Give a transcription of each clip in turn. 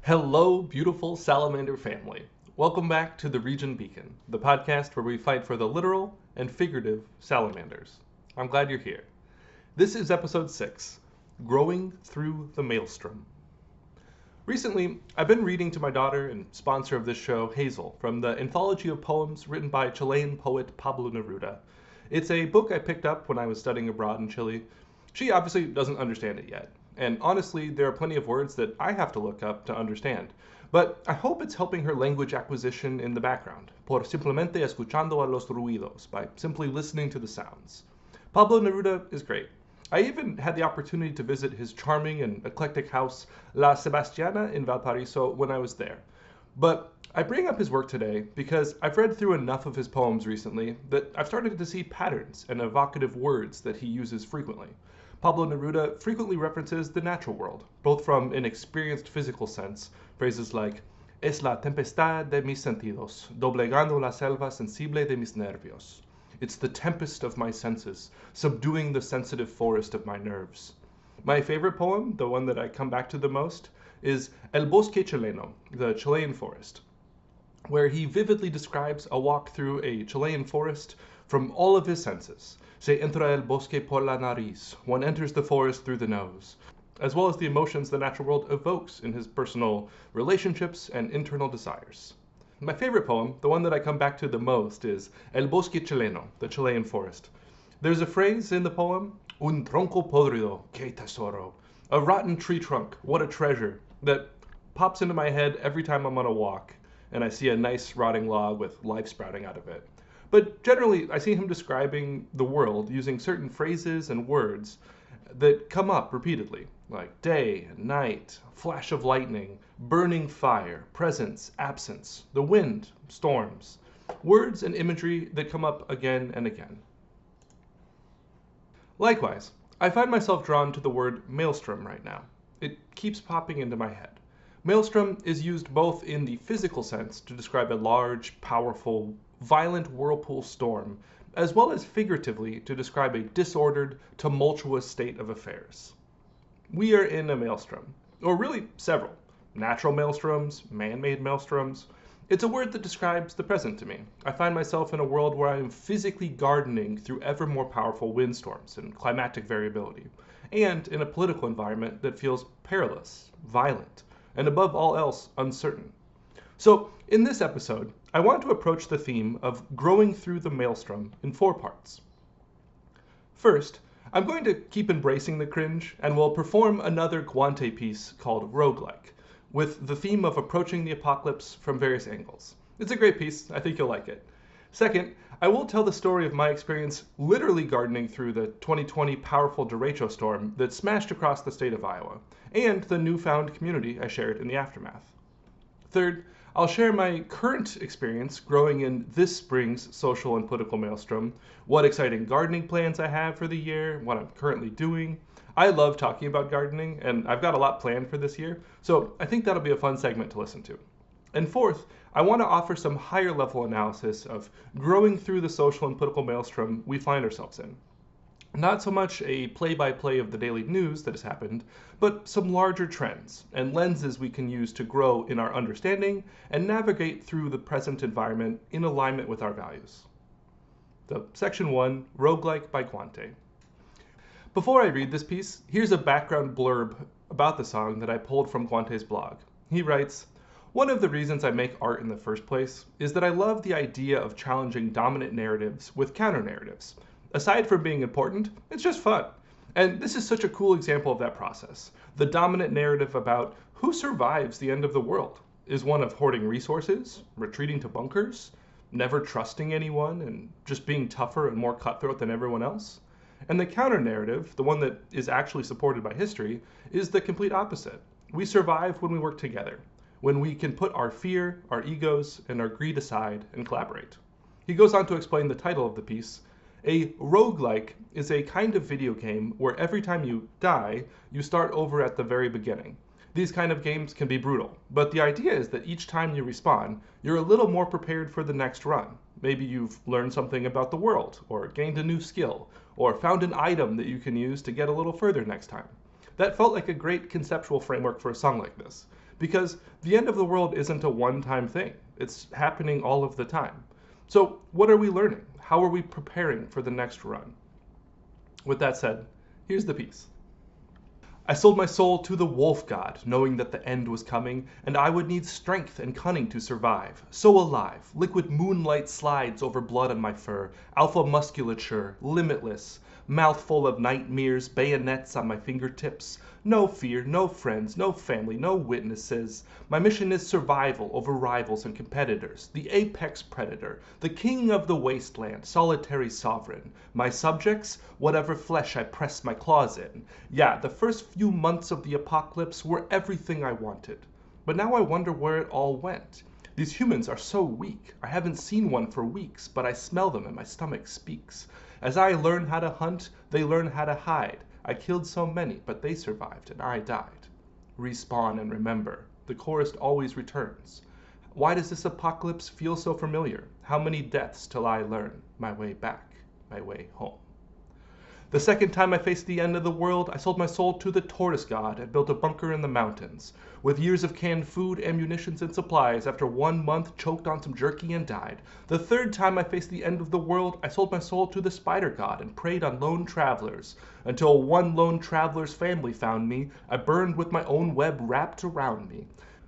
Hello, beautiful salamander family. Welcome back to the Region Beacon, the podcast where we fight for the literal and figurative salamanders. I'm glad you're here. This is episode 6, Growing Through the Maelstrom. Recently, I've been reading to my daughter and sponsor of this show, Hazel, from the anthology of poems written by Chilean poet Pablo Neruda. It's a book I picked up when I was studying abroad in Chile. She obviously doesn't understand it yet. And honestly, there are plenty of words that I have to look up to understand. But I hope it's helping her language acquisition in the background, por simplemente escuchando a los ruidos, by simply listening to the sounds. Pablo Neruda is great. I even had the opportunity to visit his charming and eclectic house, La Sebastiana in Valparaiso, when I was there. But I bring up his work today because I've read through enough of his poems recently that I've started to see patterns and evocative words that he uses frequently. Pablo Neruda frequently references the natural world, both from an experienced physical sense, phrases like "Es la tempestad de mis sentidos, doblegando la selva sensible de mis nervios." It's the tempest of my senses, subduing the sensitive forest of my nerves. My favorite poem, the one that I come back to the most, is El Bosque Chileno, the Chilean forest, where he vividly describes a walk through a Chilean forest from all of his senses. Se entra el bosque por la nariz, one enters the forest through the nose, as well as the emotions the natural world evokes in his personal relationships and internal desires. My favorite poem, the one that I come back to the most, is El Bosque Chileno, the Chilean forest. There's a phrase in the poem, Un tronco podrido, que tesoro, a rotten tree trunk, what a treasure, that pops into my head every time I'm on a walk and I see a nice rotting log with life sprouting out of it. But generally, I see him describing the world using certain phrases and words that come up repeatedly, like day and night, flash of lightning, burning fire, presence, absence, the wind, storms, words and imagery that come up again and again. Likewise, I find myself drawn to the word maelstrom right now. It keeps popping into my head. Maelstrom is used both in the physical sense to describe a large, powerful, violent whirlpool storm, as well as figuratively to describe a disordered, tumultuous state of affairs. We are in a maelstrom, or really several. Natural maelstroms, man-made maelstroms. It's a word that describes the present to me. I find myself in a world where I am physically gardening through ever more powerful windstorms and climatic variability, and in a political environment that feels perilous, violent, and above all else, uncertain. So, in this episode, I want to approach the theme of growing through the maelstrom in 4 parts. First, I'm going to keep embracing the cringe and will perform another Gaunate piece called Rougelike, with the theme of approaching the apocalypse from various angles. It's a great piece, I think you'll like it. Second, I will tell the story of my experience literally gardening through the 2020 powerful derecho storm that smashed across the state of Iowa, and the newfound community I shared in the aftermath. Third, I'll share my current experience growing in this spring's social and political maelstrom, what exciting gardening plans I have for the year, what I'm currently doing. I love talking about gardening, and I've got a lot planned for this year, so I think that'll be a fun segment to listen to. And fourth, I want to offer some higher level analysis of growing through the social and political maelstrom we find ourselves in. Not so much a play-by-play of the daily news that has happened, but some larger trends and lenses we can use to grow in our understanding and navigate through the present environment in alignment with our values. So, Section 1, Rougelike by Gaunate. Before I read this piece, here's a background blurb about the song that I pulled from Gaunate's blog. He writes, "One of the reasons I make art in the first place is that I love the idea of challenging dominant narratives with counter-narratives. Aside from being important, it's just fun. And this is such a cool example of that process. The dominant narrative about who survives the end of the world is one of hoarding resources, retreating to bunkers, never trusting anyone, and just being tougher and more cutthroat than everyone else. And the counter-narrative, the one that is actually supported by history, is the complete opposite. We survive when we work together, when we can put our fear, our egos, and our greed aside and collaborate." He goes on to explain the title of the piece. A roguelike is a kind of video game where every time you die, you start over at the very beginning. These kind of games can be brutal, but the idea is that each time you respawn, you're a little more prepared for the next run. Maybe you've learned something about the world, or gained a new skill, or found an item that you can use to get a little further next time. That felt like a great conceptual framework for a song like this, because the end of the world isn't a one-time thing. It's happening all of the time. So what are we learning? How are we preparing for the next run? With that said, here's the piece. I sold my soul to the wolf god, knowing that the end was coming, and I would need strength and cunning to survive. So alive, liquid moonlight slides over blood on my fur, alpha musculature, limitless, mouthful of nightmares, bayonets on my fingertips. No fear, no friends, no family, no witnesses. My mission is survival over rivals and competitors. The apex predator, the king of the wasteland, solitary sovereign. My subjects, whatever flesh I press my claws in. Yeah, the first few months of the apocalypse were everything I wanted. But now I wonder where it all went. These humans are so weak. I haven't seen one for weeks, but I smell them and my stomach speaks. As I learn how to hunt, they learn how to hide. I killed so many, but they survived and I died. Respawn and remember, the chorus always returns. Why does this apocalypse feel so familiar? How many deaths till I learn my way back, my way home? The second time I faced the end of the world, I sold my soul to the tortoise god and built a bunker in the mountains. With years of canned food, ammunitions, and supplies, after 1 month choked on some jerky and died. The third time I faced the end of the world, I sold my soul to the spider god and preyed on lone travelers. Until one lone traveler's family found me, I burned with my own web wrapped around me.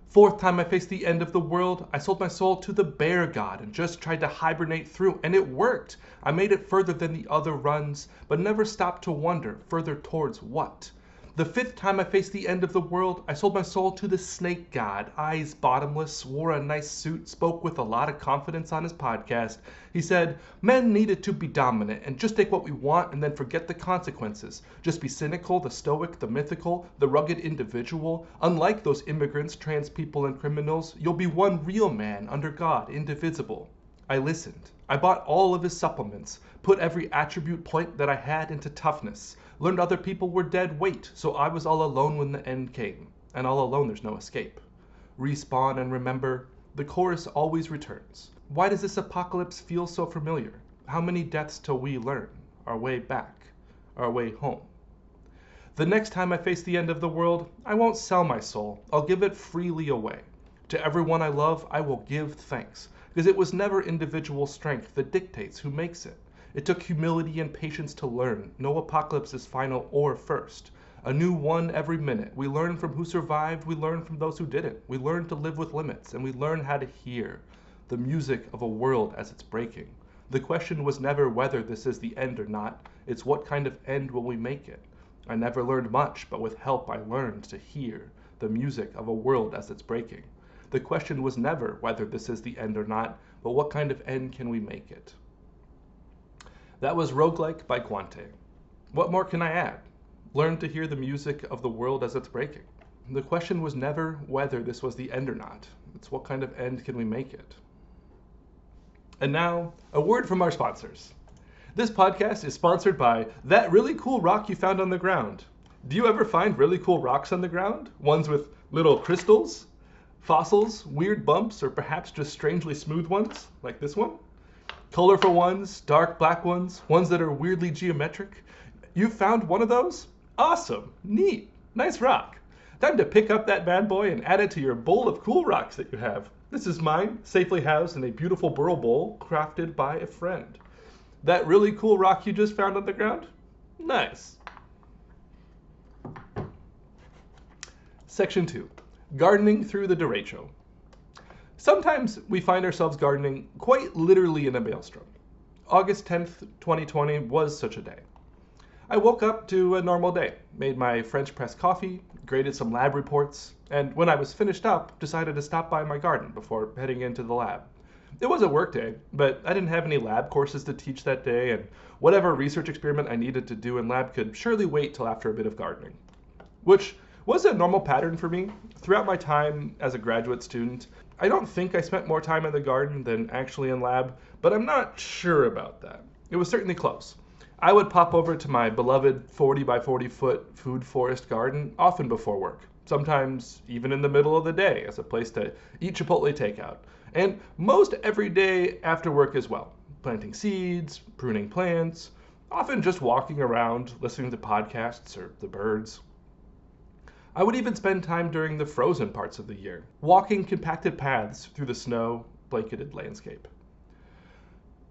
Fourth time I faced the end of the world, I sold my soul to the bear god and just tried to hibernate through, and it worked. I made it further than the other runs, but never stopped to wonder further towards what. The fifth time I faced the end of the world, I sold my soul to the snake god, eyes bottomless, wore a nice suit, spoke with a lot of confidence on his podcast. He said, men needed to be dominant and just take what we want and then forget the consequences. Just be cynical, the stoic, the mythical, the rugged individual. Unlike those immigrants, trans people, and criminals, you'll be one real man under God, indivisible. I listened. I bought all of his supplements, put every attribute point that I had into toughness, learned other people were dead weight, so I was all alone when the end came. And all alone there's no escape. Respawn and remember, the chorus always returns. Why does this apocalypse feel so familiar? How many deaths till we learn our way back, our way home? The next time I face the end of the world, I won't sell my soul. I'll give it freely away. To everyone I love, I will give thanks, because it was never individual strength that dictates who makes it. It took humility and patience to learn. No apocalypse is final or first. A new one every minute. We learn from who survived, we learn from those who didn't. We learn to live with limits, and we learn how to hear the music of a world as it's breaking. The question was never whether this is the end or not. It's what kind of end will we make it? I never learned much, but with help I learned to hear the music of a world as it's breaking. The question was never whether this is the end or not, but what kind of end can we make it? That was Rougelike by Gaunate. What more can I add? Learn to hear the music of the world as it's breaking. The question was never whether this was the end or not. It's what kind of end can we make it? And now, a word from our sponsors. This podcast is sponsored by that really cool rock you found on the ground. Do you ever find really cool rocks on the ground? Ones with little crystals, fossils, weird bumps, or perhaps just strangely smooth ones, like this one? Colorful ones, dark black ones, ones that are weirdly geometric. You found one of those? Awesome, neat, nice rock. Time to pick up that bad boy and add it to your bowl of cool rocks that you have. This is mine, safely housed in a beautiful burl bowl crafted by a friend. That really cool rock you just found on the ground? Nice. Section 2. Gardening through the derecho. Sometimes we find ourselves gardening quite literally in a maelstrom. August 10th, 2020 was such a day. I woke up to a normal day, made my French press coffee, graded some lab reports, and when I was finished up, decided to stop by my garden before heading into the lab. It was a work day, but I didn't have any lab courses to teach that day, and whatever research experiment I needed to do in lab could surely wait till after a bit of gardening. Which was a normal pattern for me. Throughout my time as a graduate student, I don't think I spent more time in the garden than actually in lab, but I'm not sure about that. It was certainly close. I would pop over to my beloved 40 by 40 foot food forest garden often before work, sometimes even in the middle of the day as a place to eat Chipotle takeout, and most every day after work as well, planting seeds, pruning plants, often just walking around, listening to podcasts or the birds. I would even spend time during the frozen parts of the year, walking compacted paths through the snow-blanketed landscape.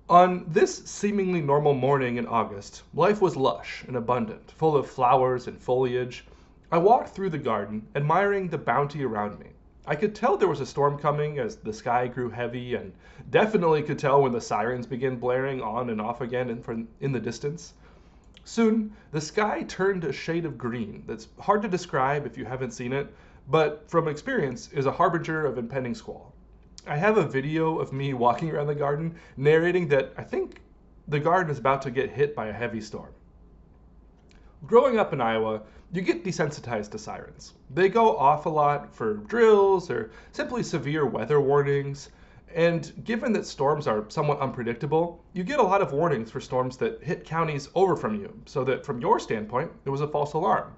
On this seemingly normal morning in August, life was lush and abundant, full of flowers and foliage. I walked through the garden, admiring the bounty around me. I could tell there was a storm coming as the sky grew heavy, and definitely could tell when the sirens began blaring on and off again in the distance. Soon, the sky turned a shade of green that's hard to describe if you haven't seen it, but from experience is a harbinger of impending squall. I have a video of me walking around the garden narrating that I think the garden is about to get hit by a heavy storm. Growing up in Iowa, you get desensitized to sirens. They go off a lot for drills or simply severe weather warnings, and given that storms are somewhat unpredictable, you get a lot of warnings for storms that hit counties over from you, so that from your standpoint, it was a false alarm.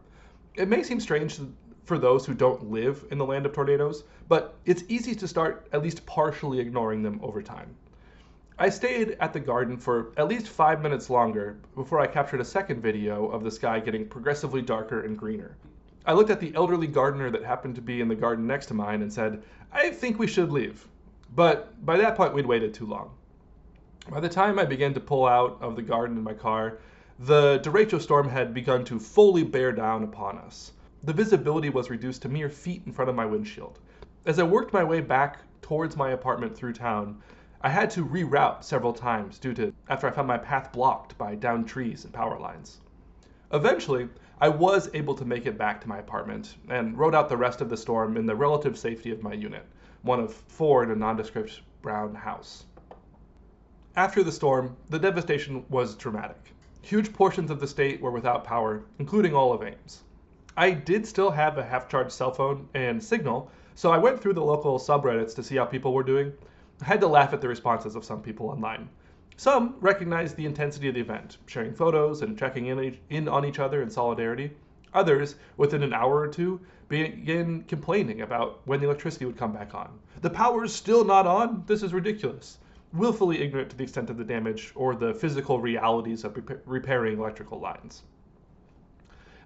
It may seem strange for those who don't live in the land of tornadoes, but it's easy to start at least partially ignoring them over time. I stayed at the garden for at least 5 minutes longer before I captured a second video of the sky getting progressively darker and greener. I looked at the elderly gardener that happened to be in the garden next to mine and said, "I think we should leave." But by that point, we'd waited too long. By the time I began to pull out of the garden in my car, the derecho storm had begun to fully bear down upon us. The visibility was reduced to mere feet in front of my windshield. As I worked my way back towards my apartment through town, I had to reroute several times after I found my path blocked by downed trees and power lines. Eventually, I was able to make it back to my apartment and rode out the rest of the storm in the relative safety of my unit, one of 4 in a nondescript brown house. After the storm, the devastation was dramatic. Huge portions of the state were without power, including all of Ames. I did still have a half-charged cell phone and signal, so I went through the local subreddits to see how people were doing. I had to laugh at the responses of some people online. Some recognized the intensity of the event, sharing photos and checking in on each other in solidarity. Others, within an hour or two, began complaining about when the electricity would come back on. "The power's still not on? This is ridiculous." Willfully ignorant to the extent of the damage or the physical realities of repairing electrical lines.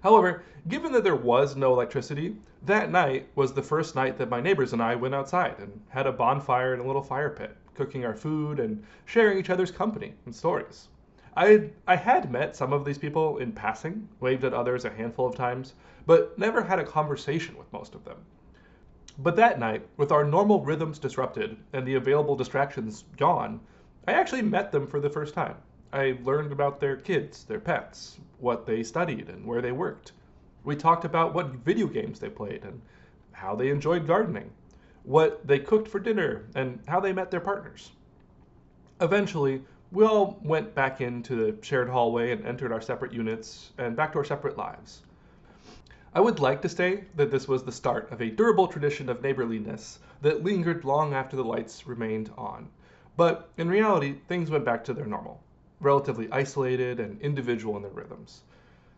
However, given that there was no electricity, that night was the first night that my neighbors and I went outside and had a bonfire in a little fire pit, cooking our food and sharing each other's company and stories. I had met some of these people in passing, waved at others a handful of times, but never had a conversation with most of them. But that night, with our normal rhythms disrupted and the available distractions gone, I actually met them for the first time. I learned about their kids, their pets, what they studied, and where they worked. We talked about what video games they played and how they enjoyed gardening, what they cooked for dinner, and how they met their partners. Eventually, we all went back into the shared hallway and entered our separate units and back to our separate lives. I would like to say that this was the start of a durable tradition of neighborliness that lingered long after the lights remained on. But in reality, things went back to their normal, relatively isolated and individual in their rhythms.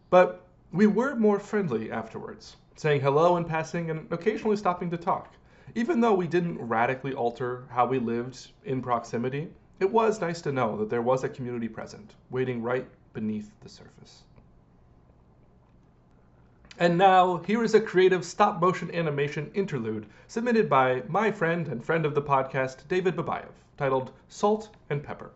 But we were more friendly afterwards, saying hello in passing and occasionally stopping to talk. Even though we didn't radically alter how we lived in proximity, it was nice to know that there was a community present, waiting right beneath the surface. And now, here is a creative stop-motion animation interlude submitted by my friend and friend of the podcast, David Babayev, titled Salt and Pepper.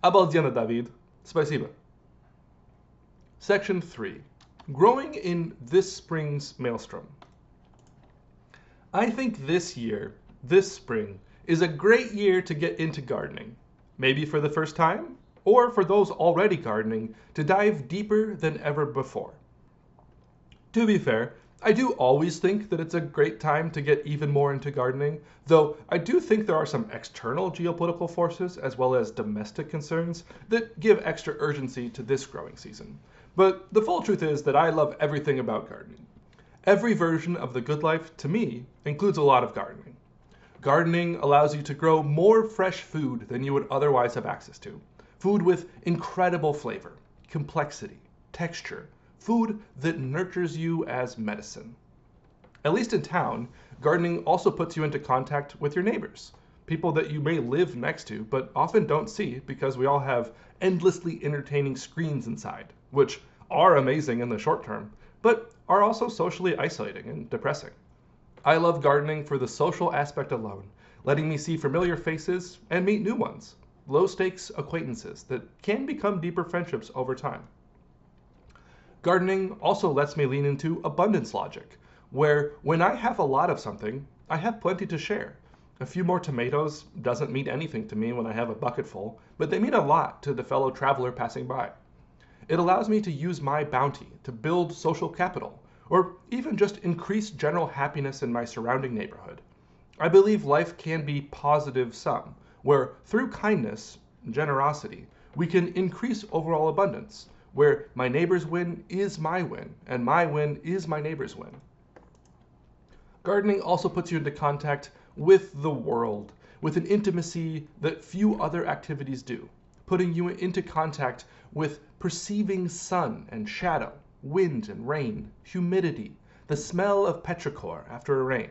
Обалденно, David. Спасибо. Section 3. Growing in this spring's Maelstrom. I think this spring, is a great year to get into gardening. Maybe for the first time, or for those already gardening, to dive deeper than ever before. To be fair, I do always think that it's a great time to get even more into gardening, though I do think there are some external geopolitical forces as well as domestic concerns that give extra urgency to this growing season. But the full truth is that I love everything about gardening. Every version of the good life, to me, includes a lot of gardening. Gardening allows you to grow more fresh food than you would otherwise have access to. Food with incredible flavor, complexity, texture, food that nurtures you as medicine. At least in town, gardening also puts you into contact with your neighbors, people that you may live next to but often don't see because we all have endlessly entertaining screens inside, which are amazing in the short term, but are also socially isolating and depressing. I love gardening for the social aspect alone, letting me see familiar faces and meet new ones, low-stakes acquaintances that can become deeper friendships over time. Gardening also lets me lean into abundance logic, where when I have a lot of something, I have plenty to share. A few more tomatoes doesn't mean anything to me when I have a bucket full, but they mean a lot to the fellow traveler passing by. It allows me to use my bounty to build social capital, or even just increase general happiness in my surrounding neighborhood. I believe life can be positive sum, where through kindness, generosity, we can increase overall abundance, where my neighbor's win is my win, and my win is my neighbor's win. Gardening also puts you into contact with the world, with an intimacy that few other activities do, putting you into contact with perceiving sun and shadow, wind and rain, humidity, the smell of petrichor after a rain,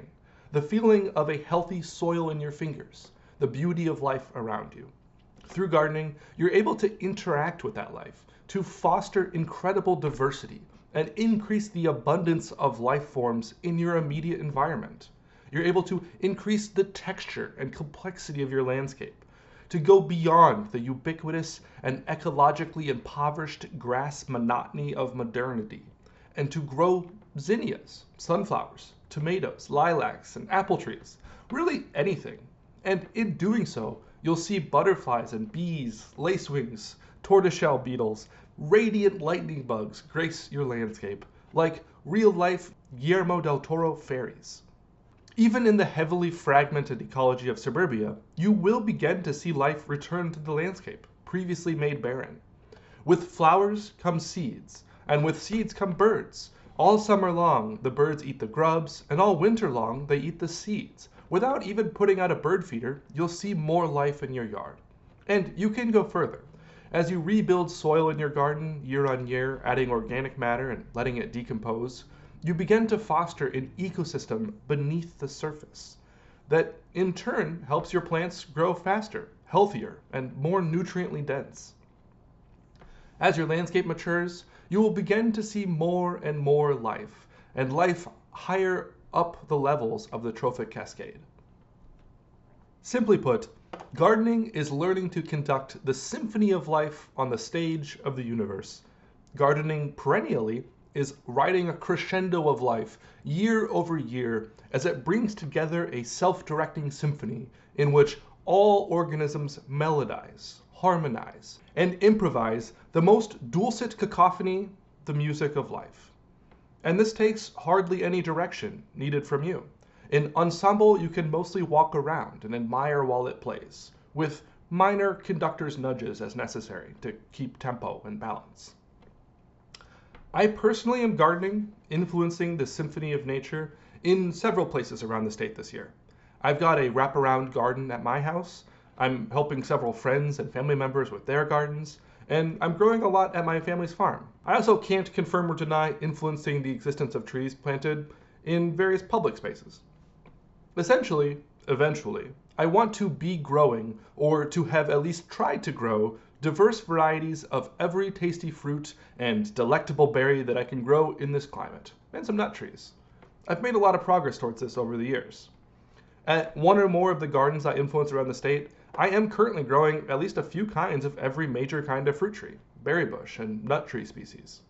the feeling of a healthy soil in your fingers, the beauty of life around you. Through gardening, you're able to interact with that life, to foster incredible diversity, and increase the abundance of life forms in your immediate environment. You're able to increase the texture and complexity of your landscape, to go beyond the ubiquitous and ecologically impoverished grass monotony of modernity, and to grow zinnias, sunflowers, tomatoes, lilacs, and apple trees, really anything. And in doing so, you'll see butterflies and bees, lacewings, tortoiseshell beetles, radiant lightning bugs grace your landscape, like real-life Guillermo del Toro fairies. Even in the heavily fragmented ecology of suburbia, you will begin to see life return to the landscape, previously made barren. With flowers come seeds, and with seeds come birds. All summer long, the birds eat the grubs, and all winter long, they eat the seeds. Without even putting out a bird feeder, you'll see more life in your yard. And you can go further. As you rebuild soil in your garden year on year, adding organic matter and letting it decompose, you begin to foster an ecosystem beneath the surface that in turn helps your plants grow faster, healthier, and more nutriently dense. As your landscape matures, you will begin to see more and more life, and life higher up the levels of the trophic cascade. Simply put, gardening is learning to conduct the symphony of life on the stage of the universe. Gardening perennially is writing a crescendo of life year over year as it brings together a self-directing symphony in which all organisms melodize, harmonize, and improvise the most dulcet cacophony, the music of life. And this takes hardly any direction needed from you. In ensemble, you can mostly walk around and admire while it plays, with minor conductor's nudges as necessary to keep tempo and balance. I personally am gardening, influencing the symphony of nature in several places around the state this year. I've got a wraparound garden at my house, I'm helping several friends and family members with their gardens, and I'm growing a lot at my family's farm. I also can't confirm or deny influencing the existence of trees planted in various public spaces. Essentially, eventually, I want to be growing, or to have at least tried to grow, diverse varieties of every tasty fruit and delectable berry that I can grow in this climate, and some nut trees. I've made a lot of progress towards this over the years. At one or more of the gardens I influence around the state, I am currently growing at least a few kinds of every major kind of fruit tree, berry bush, and nut tree species.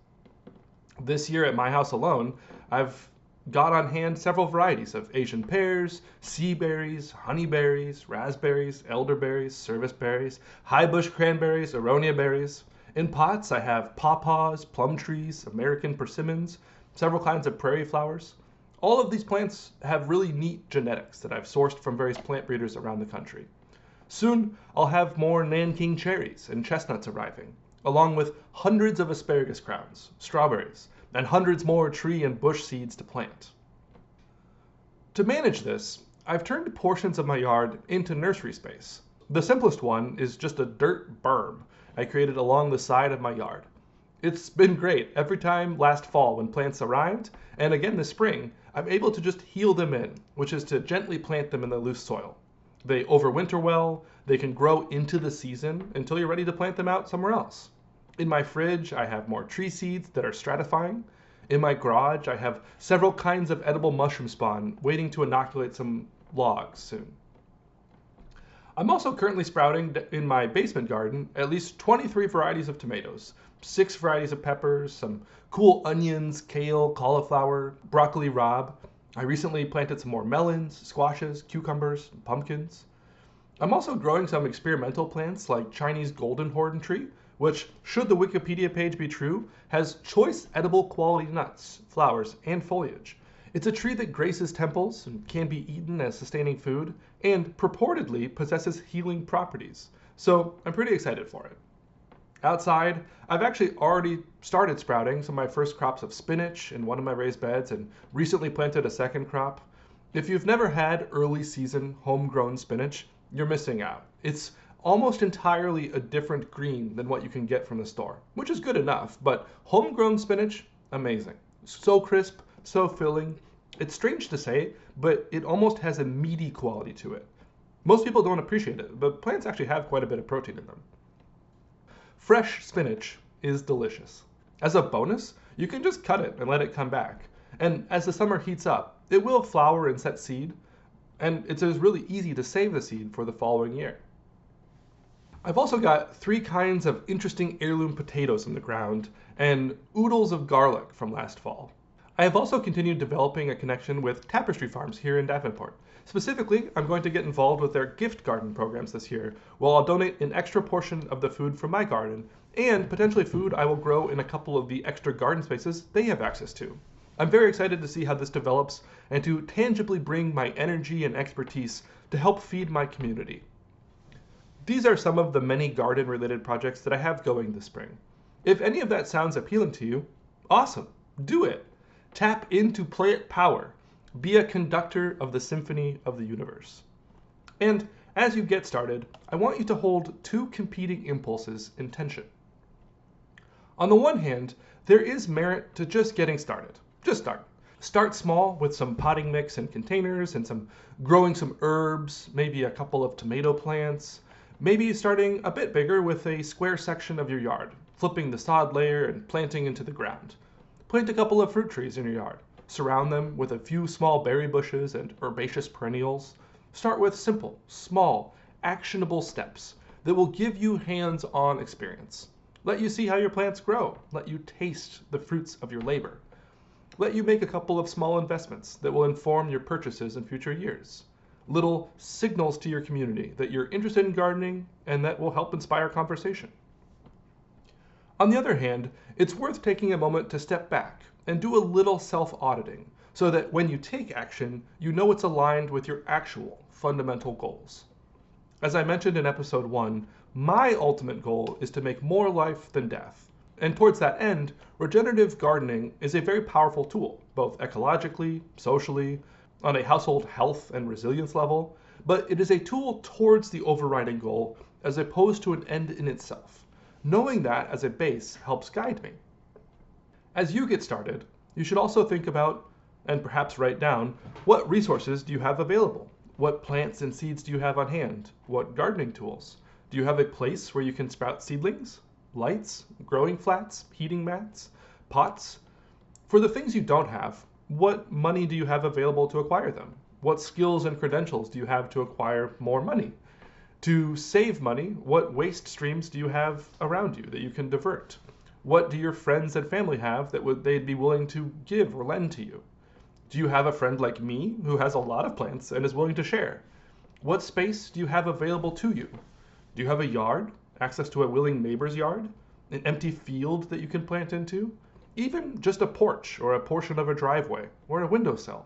This year at my house alone, I've got on hand several varieties of Asian pears, sea berries, honeyberries, raspberries, elderberries, service berries, high bush cranberries, aronia berries. In pots, I have pawpaws, plum trees, American persimmons, several kinds of prairie flowers. All of these plants have really neat genetics that I've sourced from various plant breeders around the country. Soon, I'll have more Nanking cherries and chestnuts arriving, along with hundreds of asparagus crowns, strawberries, and hundreds more tree and bush seeds to plant. To manage this, I've turned portions of my yard into nursery space. The simplest one is just a dirt berm I created along the side of my yard. It's been great. Every time last fall when plants arrived, and again this spring, I'm able to just heel them in, which is to gently plant them in the loose soil. They overwinter well, they can grow into the season until you're ready to plant them out somewhere else. In my fridge, I have more tree seeds that are stratifying. In my garage, I have several kinds of edible mushroom spawn waiting to inoculate some logs soon. I'm also currently sprouting in my basement garden at least 23 varieties of tomatoes, 6 varieties of peppers, some cool onions, kale, cauliflower, broccoli rabe. I recently planted some more melons, squashes, cucumbers, and pumpkins. I'm also growing some experimental plants like Chinese golden horden tree, which, should the Wikipedia page be true, has choice edible quality nuts, flowers, and foliage. It's a tree that graces temples and can be eaten as sustaining food, and purportedly possesses healing properties. So I'm pretty excited for it. Outside, I've actually already started sprouting some of my first crops of spinach in one of my raised beds and recently planted a second crop. If you've never had early season homegrown spinach, you're missing out. It's almost entirely a different green than what you can get from the store, which is good enough, but homegrown spinach, amazing. So crisp, so filling. It's strange to say, but it almost has a meaty quality to it. Most people don't appreciate it, but plants actually have quite a bit of protein in them. Fresh spinach is delicious. As a bonus, you can just cut it and let it come back. And as the summer heats up, it will flower and set seed, and it's really easy to save the seed for the following year. I've also got 3 kinds of interesting heirloom potatoes in the ground and oodles of garlic from last fall. I have also continued developing a connection with Tapestry Farms here in Davenport. Specifically, I'm going to get involved with their gift garden programs this year, where I'll donate an extra portion of the food from my garden, and potentially food I will grow in a couple of the extra garden spaces they have access to. I'm very excited to see how this develops and to tangibly bring my energy and expertise to help feed my community. These are some of the many garden-related projects that I have going this spring. If any of that sounds appealing to you, awesome, do it. Tap into plant power. Be a conductor of the symphony of the universe. And as you get started, I want you to hold 2 competing impulses in tension. On the one hand, there is merit to just getting started. Just start. Start small with some potting mix and containers and growing some herbs, maybe a couple of tomato plants, maybe starting a bit bigger with a square section of your yard, flipping the sod layer and planting into the ground. Plant a couple of fruit trees in your yard. Surround them with a few small berry bushes and herbaceous perennials. Start with simple, small, actionable steps that will give you hands-on experience. Let you see how your plants grow. Let you taste the fruits of your labor. Let you make a couple of small investments that will inform your purchases in future years. Little signals to your community that you're interested in gardening and that will help inspire conversation. On the other hand, it's worth taking a moment to step back and do a little self-auditing so that when you take action, you know it's aligned with your actual fundamental goals. As I mentioned in episode 1, my ultimate goal is to make more life than death. And towards that end, regenerative gardening is a very powerful tool, both ecologically, socially, on a household health and resilience level, but it is a tool towards the overriding goal as opposed to an end in itself. Knowing that as a base helps guide me. As you get started, you should also think about, and perhaps write down, what resources do you have available? What plants and seeds do you have on hand? What gardening tools? Do you have a place where you can sprout seedlings? Lights? Growing flats? Heating mats? Pots? For the things you don't have, what money do you have available to acquire them? What skills and credentials do you have to acquire more money? To save money, what waste streams do you have around you that you can divert? What do your friends and family have that they'd be willing to give or lend to you? Do you have a friend like me who has a lot of plants and is willing to share? What space do you have available to you? Do you have a yard? Access to a willing neighbor's yard? An empty field that you can plant into? Even just a porch or a portion of a driveway or a windowsill?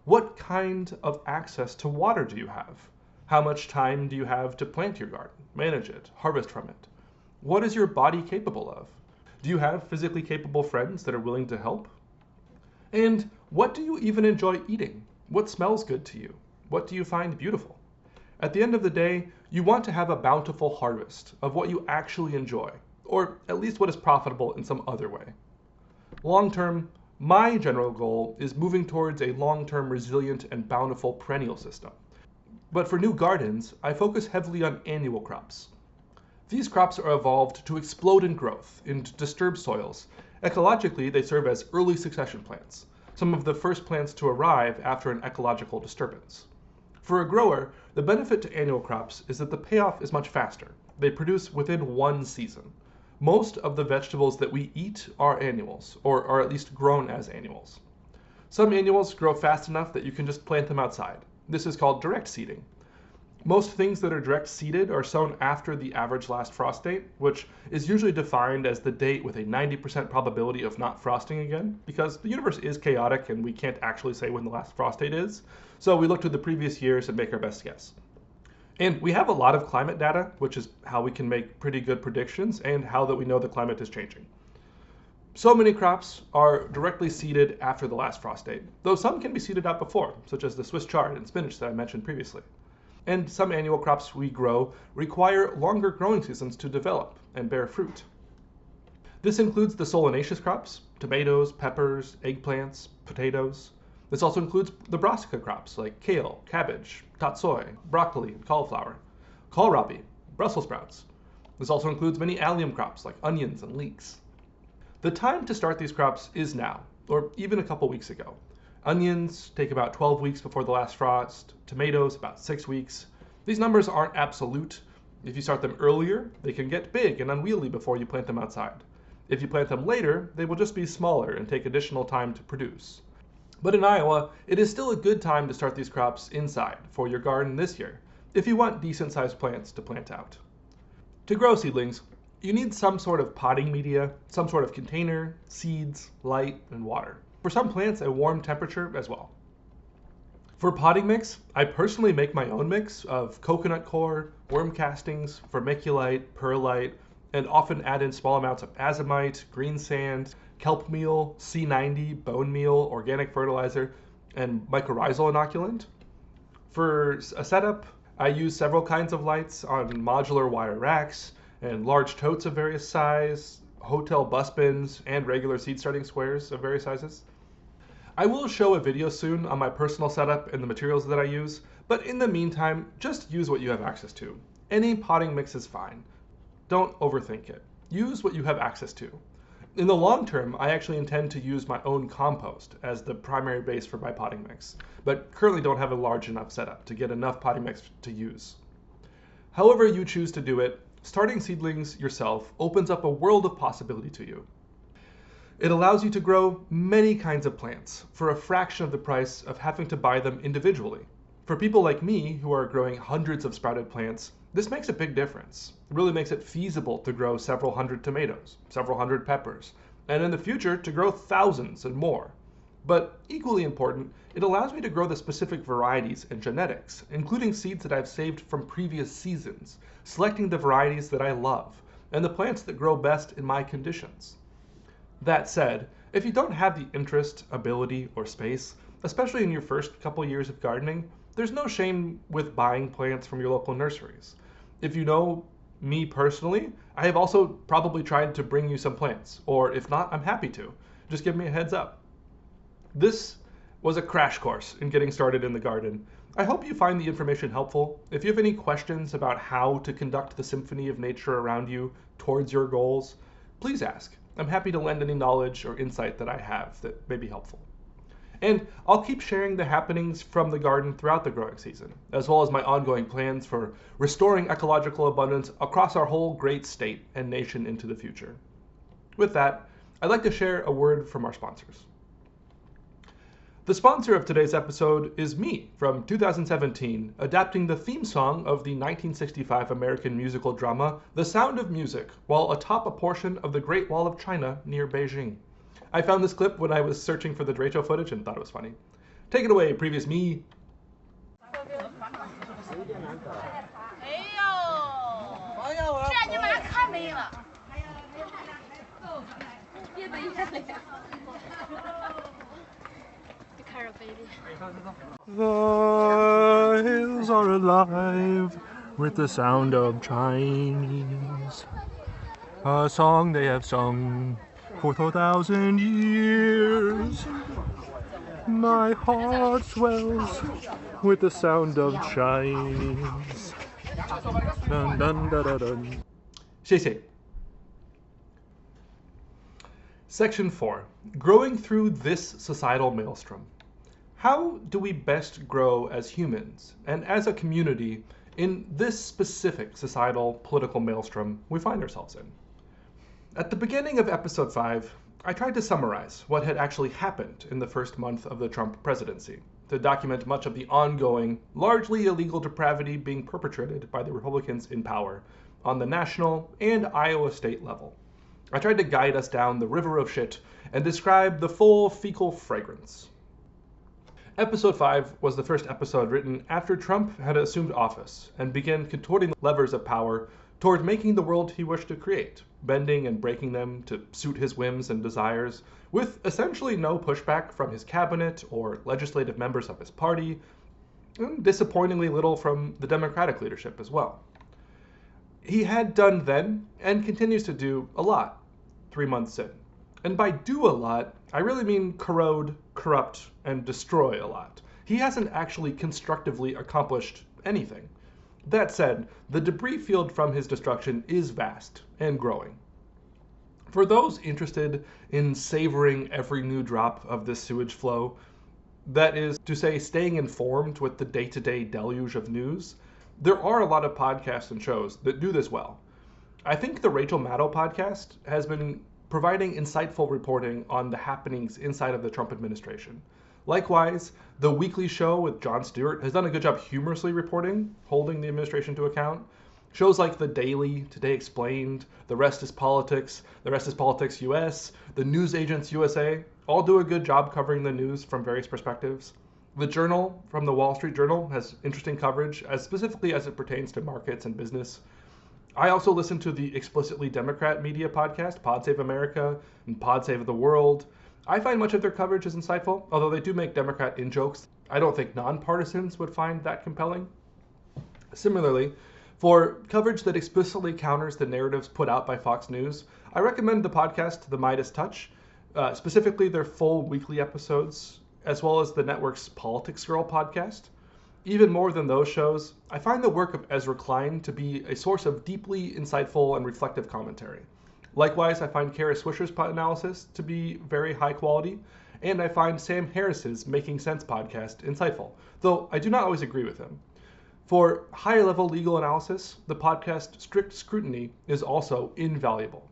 What kind of access to water do you have? How much time do you have to plant your garden, manage it, harvest from it? What is your body capable of? Do you have physically capable friends that are willing to help? And what do you even enjoy eating? What smells good to you? What do you find beautiful? At the end of the day, you want to have a bountiful harvest of what you actually enjoy, or at least what is profitable in some other way. Long term, my general goal is moving towards a long-term resilient and bountiful perennial system. But for new gardens, I focus heavily on annual crops. These crops are evolved to explode in growth in disturbed soils. Ecologically, they serve as early succession plants, some of the first plants to arrive after an ecological disturbance. For a grower, the benefit to annual crops is that the payoff is much faster. They produce within one season. Most of the vegetables that we eat are annuals, or are at least grown as annuals. Some annuals grow fast enough that you can just plant them outside. This is called direct seeding. Most things that are direct seeded are sown after the average last frost date, which is usually defined as the date with a 90% probability of not frosting again, because the universe is chaotic and we can't actually say when the last frost date is, so we look to the previous years and make our best guess. And we have a lot of climate data, which is how we can make pretty good predictions and how that we know the climate is changing. So many crops are directly seeded after the last frost date, though some can be seeded out before, such as the Swiss chard and spinach that I mentioned previously. And some annual crops we grow require longer growing seasons to develop and bear fruit. This includes the solanaceous crops, tomatoes, peppers, eggplants, potatoes. This also includes the brassica crops like kale, cabbage, tatsoi, broccoli, and cauliflower, kohlrabi, Brussels sprouts. This also includes many allium crops like onions and leeks. The time to start these crops is now, or even a couple weeks ago. Onions take about 12 weeks before the last frost, tomatoes about 6 weeks. These numbers aren't absolute. If you start them earlier, they can get big and unwieldy before you plant them outside. If you plant them later, they will just be smaller and take additional time to produce. But in Iowa, it is still a good time to start these crops inside for your garden this year, if you want decent-sized plants to plant out. To grow seedlings, you need some sort of potting media, some sort of container, seeds, light, and water. For some plants, a warm temperature as well. For potting mix, I personally make my own mix of coconut coir, worm castings, vermiculite, perlite, and often add in small amounts of azomite, green sand, kelp meal, C90, bone meal, organic fertilizer, and mycorrhizal inoculant. For a setup, I use several kinds of lights on modular wire racks and large totes of various size, hotel bus bins, and regular seed starting squares of various sizes. I will show a video soon on my personal setup and the materials that I use, but in the meantime, just use what you have access to. Any potting mix is fine. Don't overthink it. Use what you have access to. In the long term, I actually intend to use my own compost as the primary base for my potting mix, but currently don't have a large enough setup to get enough potting mix to use. However you choose to do it, starting seedlings yourself opens up a world of possibility to you. It allows you to grow many kinds of plants for a fraction of the price of having to buy them individually. For people like me who are growing hundreds of sprouted plants, this makes a big difference. It really makes it feasible to grow several hundred tomatoes, several hundred peppers, and in the future to grow thousands and more. But equally important, it allows me to grow the specific varieties and genetics, including seeds that I've saved from previous seasons, selecting the varieties that I love, and the plants that grow best in my conditions. That said, if you don't have the interest, ability, or space, especially in your first couple years of gardening, there's no shame with buying plants from your local nurseries. If you know me personally, I have also probably tried to bring you some plants, or if not, I'm happy to. Just give me a heads up. This was a crash course in getting started in the garden. I hope you find the information helpful. If you have any questions about how to conduct the symphony of nature around you towards your goals, please ask. I'm happy to lend any knowledge or insight that I have that may be helpful. And I'll keep sharing the happenings from the garden throughout the growing season, as well as my ongoing plans for restoring ecological abundance across our whole great state and nation into the future. With that, I'd like to share a word from our sponsors. The sponsor of today's episode is me from 2017, adapting the theme song of the 1965 American musical drama The Sound of Music while atop a portion of the Great Wall of China near Beijing. I found this clip when I was searching for the derecho footage and thought it was funny. Take it away, previous me. The hills are alive with the sound of Chinese, a song they have sung for 4,000 years. My heart swells with the sound of Chinese. Dun, dun, dun, dun, dun. 谢谢. Section 4. Growing through this societal maelstrom. How do we best grow as humans and as a community in this specific societal political maelstrom we find ourselves in? At the beginning of episode 5, I tried to summarize what had actually happened in the first month of the Trump presidency, to document much of the ongoing, largely illegal depravity being perpetrated by the Republicans in power on the national and Iowa state level. I tried to guide us down the river of shit and describe the full fecal fragrance. Episode 5 was the first episode written after Trump had assumed office and began contorting the levers of power toward making the world he wished to create, bending and breaking them to suit his whims and desires, with essentially no pushback from his cabinet or legislative members of his party, and disappointingly little from the Democratic leadership as well. He had done then, and continues to do, a lot 3 months in. And by do a lot, I really mean corrode, corrupt, and destroy a lot. He hasn't actually constructively accomplished anything. That said, the debris field from his destruction is vast and growing. For those interested in savoring every new drop of this sewage flow, that is to say, staying informed with the day-to-day deluge of news, there are a lot of podcasts and shows that do this well. I think the Rachel Maddow podcast has been providing insightful reporting on the happenings inside of the Trump administration. Likewise, The Weekly Show with Jon Stewart has done a good job humorously reporting, holding the administration to account. Shows like The Daily, Today Explained, The Rest is Politics, The Rest is Politics US, The News Agents USA, all do a good job covering the news from various perspectives. The Journal from the Wall Street Journal has interesting coverage, specifically as it pertains to markets and business. I also listen to the explicitly Democrat media podcast, Pod Save America and Pod Save the World. I find much of their coverage is insightful, although they do make Democrat in-jokes I don't think nonpartisans would find that compelling. Similarly, for coverage that explicitly counters the narratives put out by Fox News, I recommend the podcast The Midas Touch, specifically their full weekly episodes, as well as the network's Politics Girl podcast. Even more than those shows, I find the work of Ezra Klein to be a source of deeply insightful and reflective commentary. Likewise, I find Kara Swisher's analysis to be very high quality, and I find Sam Harris's Making Sense podcast insightful, though I do not always agree with him. For higher level legal analysis, the podcast Strict Scrutiny is also invaluable.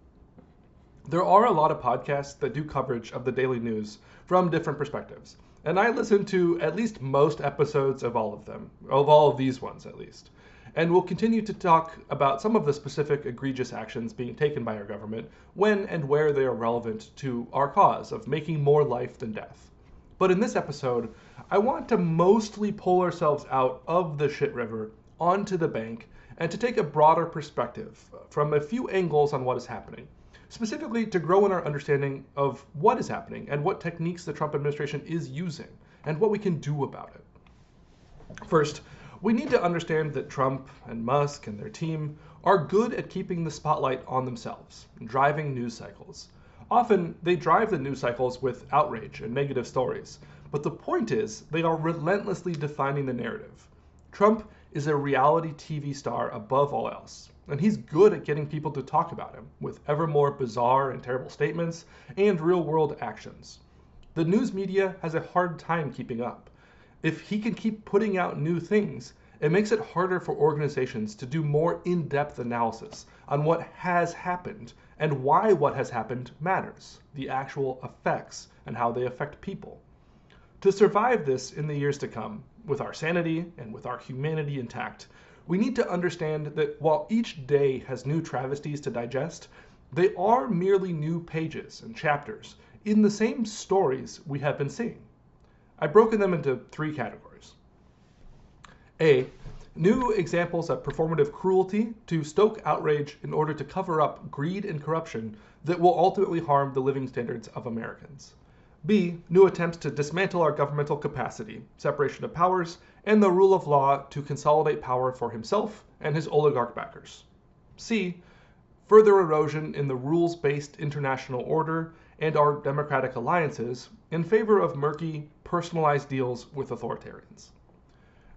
There are a lot of podcasts that do coverage of the daily news from different perspectives, and I listen to at least most episodes of all of them, of all of these ones at least, and will continue to talk about some of the specific egregious actions being taken by our government when and where they are relevant to our cause of making more life than death. But in this episode, I want to mostly pull ourselves out of the shit river onto the bank and to take a broader perspective from a few angles on what is happening, specifically to grow in our understanding of what is happening and what techniques the Trump administration is using and what we can do about it. First, we need to understand that Trump and Musk and their team are good at keeping the spotlight on themselves and driving news cycles. Often, they drive the news cycles with outrage and negative stories, but the point is they are relentlessly defining the narrative. Trump is a reality TV star above all else, and he's good at getting people to talk about him with ever more bizarre and terrible statements and real-world actions. The news media has a hard time keeping up. If he can keep putting out new things, it makes it harder for organizations to do more in-depth analysis on what has happened and why what has happened matters, the actual effects and how they affect people. To survive this in the years to come, with our sanity and with our humanity intact, we need to understand that while each day has new travesties to digest, they are merely new pages and chapters in the same stories we have been seeing. I've broken them into 3 categories. A, New examples of performative cruelty to stoke outrage in order to cover up greed and corruption that will ultimately harm the living standards of Americans. B. New attempts to dismantle our governmental capacity, separation of powers, and the rule of law to consolidate power for himself and his oligarch backers. C. Further erosion in the rules-based international order and our democratic alliances in favor of murky, personalized deals with authoritarians.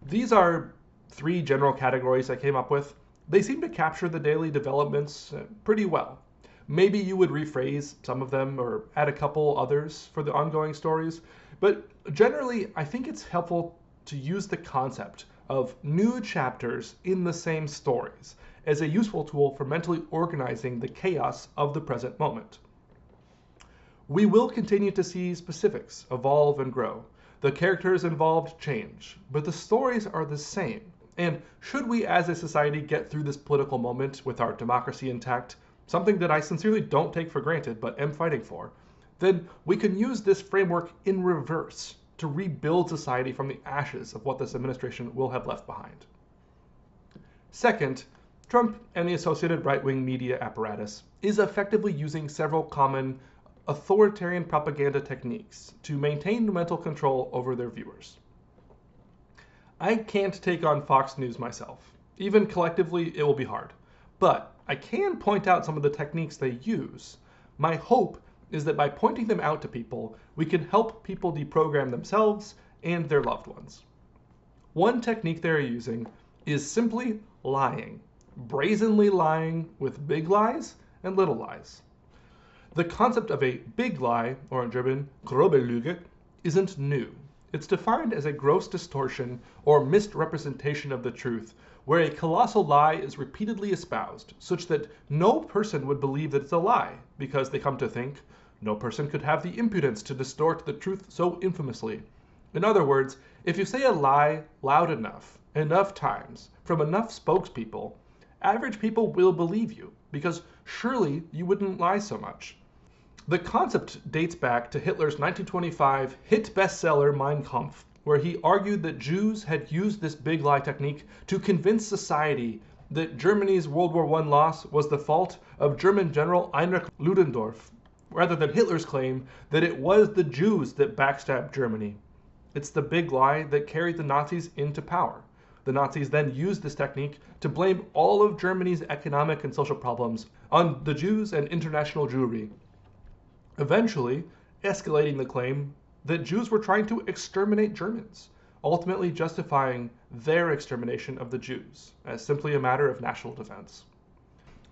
These are 3 general categories I came up with. They seem to capture the daily developments pretty well. Maybe you would rephrase some of them or add a couple others for the ongoing stories, but generally I think it's helpful to use the concept of new chapters in the same stories as a useful tool for mentally organizing the chaos of the present moment. We will continue to see specifics evolve and grow. The characters involved change, but the stories are the same. And should we as a society get through this political moment with our democracy intact, something that I sincerely don't take for granted but am fighting for, then we can use this framework in reverse to rebuild society from the ashes of what this administration will have left behind. Second, Trump and the associated right-wing media apparatus is effectively using several common authoritarian propaganda techniques to maintain mental control over their viewers. I can't take on Fox News myself. Even collectively, it will be hard. But I can point out some of the techniques they use. My hope is that by pointing them out to people, we can help people deprogram themselves and their loved ones. One technique they're using is simply lying. Brazenly lying with big lies and little lies. The concept of a big lie, or in German, grobe Lüge, isn't new. It's defined as a gross distortion or misrepresentation of the truth, where a colossal lie is repeatedly espoused, such that no person would believe that it's a lie, because they come to think, no person could have the impudence to distort the truth so infamously. In other words, if you say a lie loud enough times, from enough spokespeople, average people will believe you, because surely you wouldn't lie so much. The concept dates back to Hitler's 1925 hit bestseller Mein Kampf, where he argued that Jews had used this big lie technique to convince society that Germany's World War I loss was the fault of German General Heinrich Ludendorff, rather than Hitler's claim that it was the Jews that backstabbed Germany. It's the big lie that carried the Nazis into power. The Nazis then used this technique to blame all of Germany's economic and social problems on the Jews and international Jewry, eventually escalating the claim that Jews were trying to exterminate Germans, ultimately justifying their extermination of the Jews as simply a matter of national defense.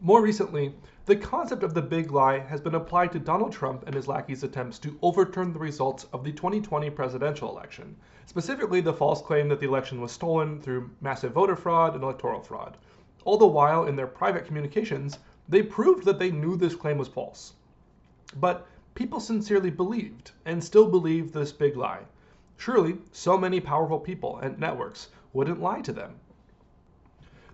More recently, the concept of the big lie has been applied to Donald Trump and his lackeys' attempts to overturn the results of the 2020 presidential election, specifically the false claim that the election was stolen through massive voter fraud and electoral fraud. All the while, in their private communications, they proved that they knew this claim was false. But people sincerely believed, and still believe, this big lie. Surely, so many powerful people and networks wouldn't lie to them.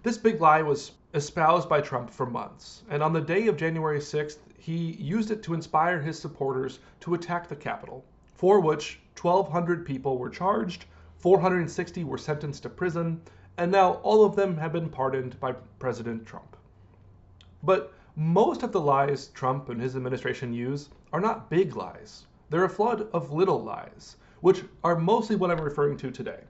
This big lie was espoused by Trump for months, and on the day of January 6th, he used it to inspire his supporters to attack the Capitol, for which 1,200 people were charged, 460 were sentenced to prison, and now all of them have been pardoned by President Trump. But most of the lies Trump and his administration use are not big lies. They're a flood of little lies, which are mostly what I'm referring to today.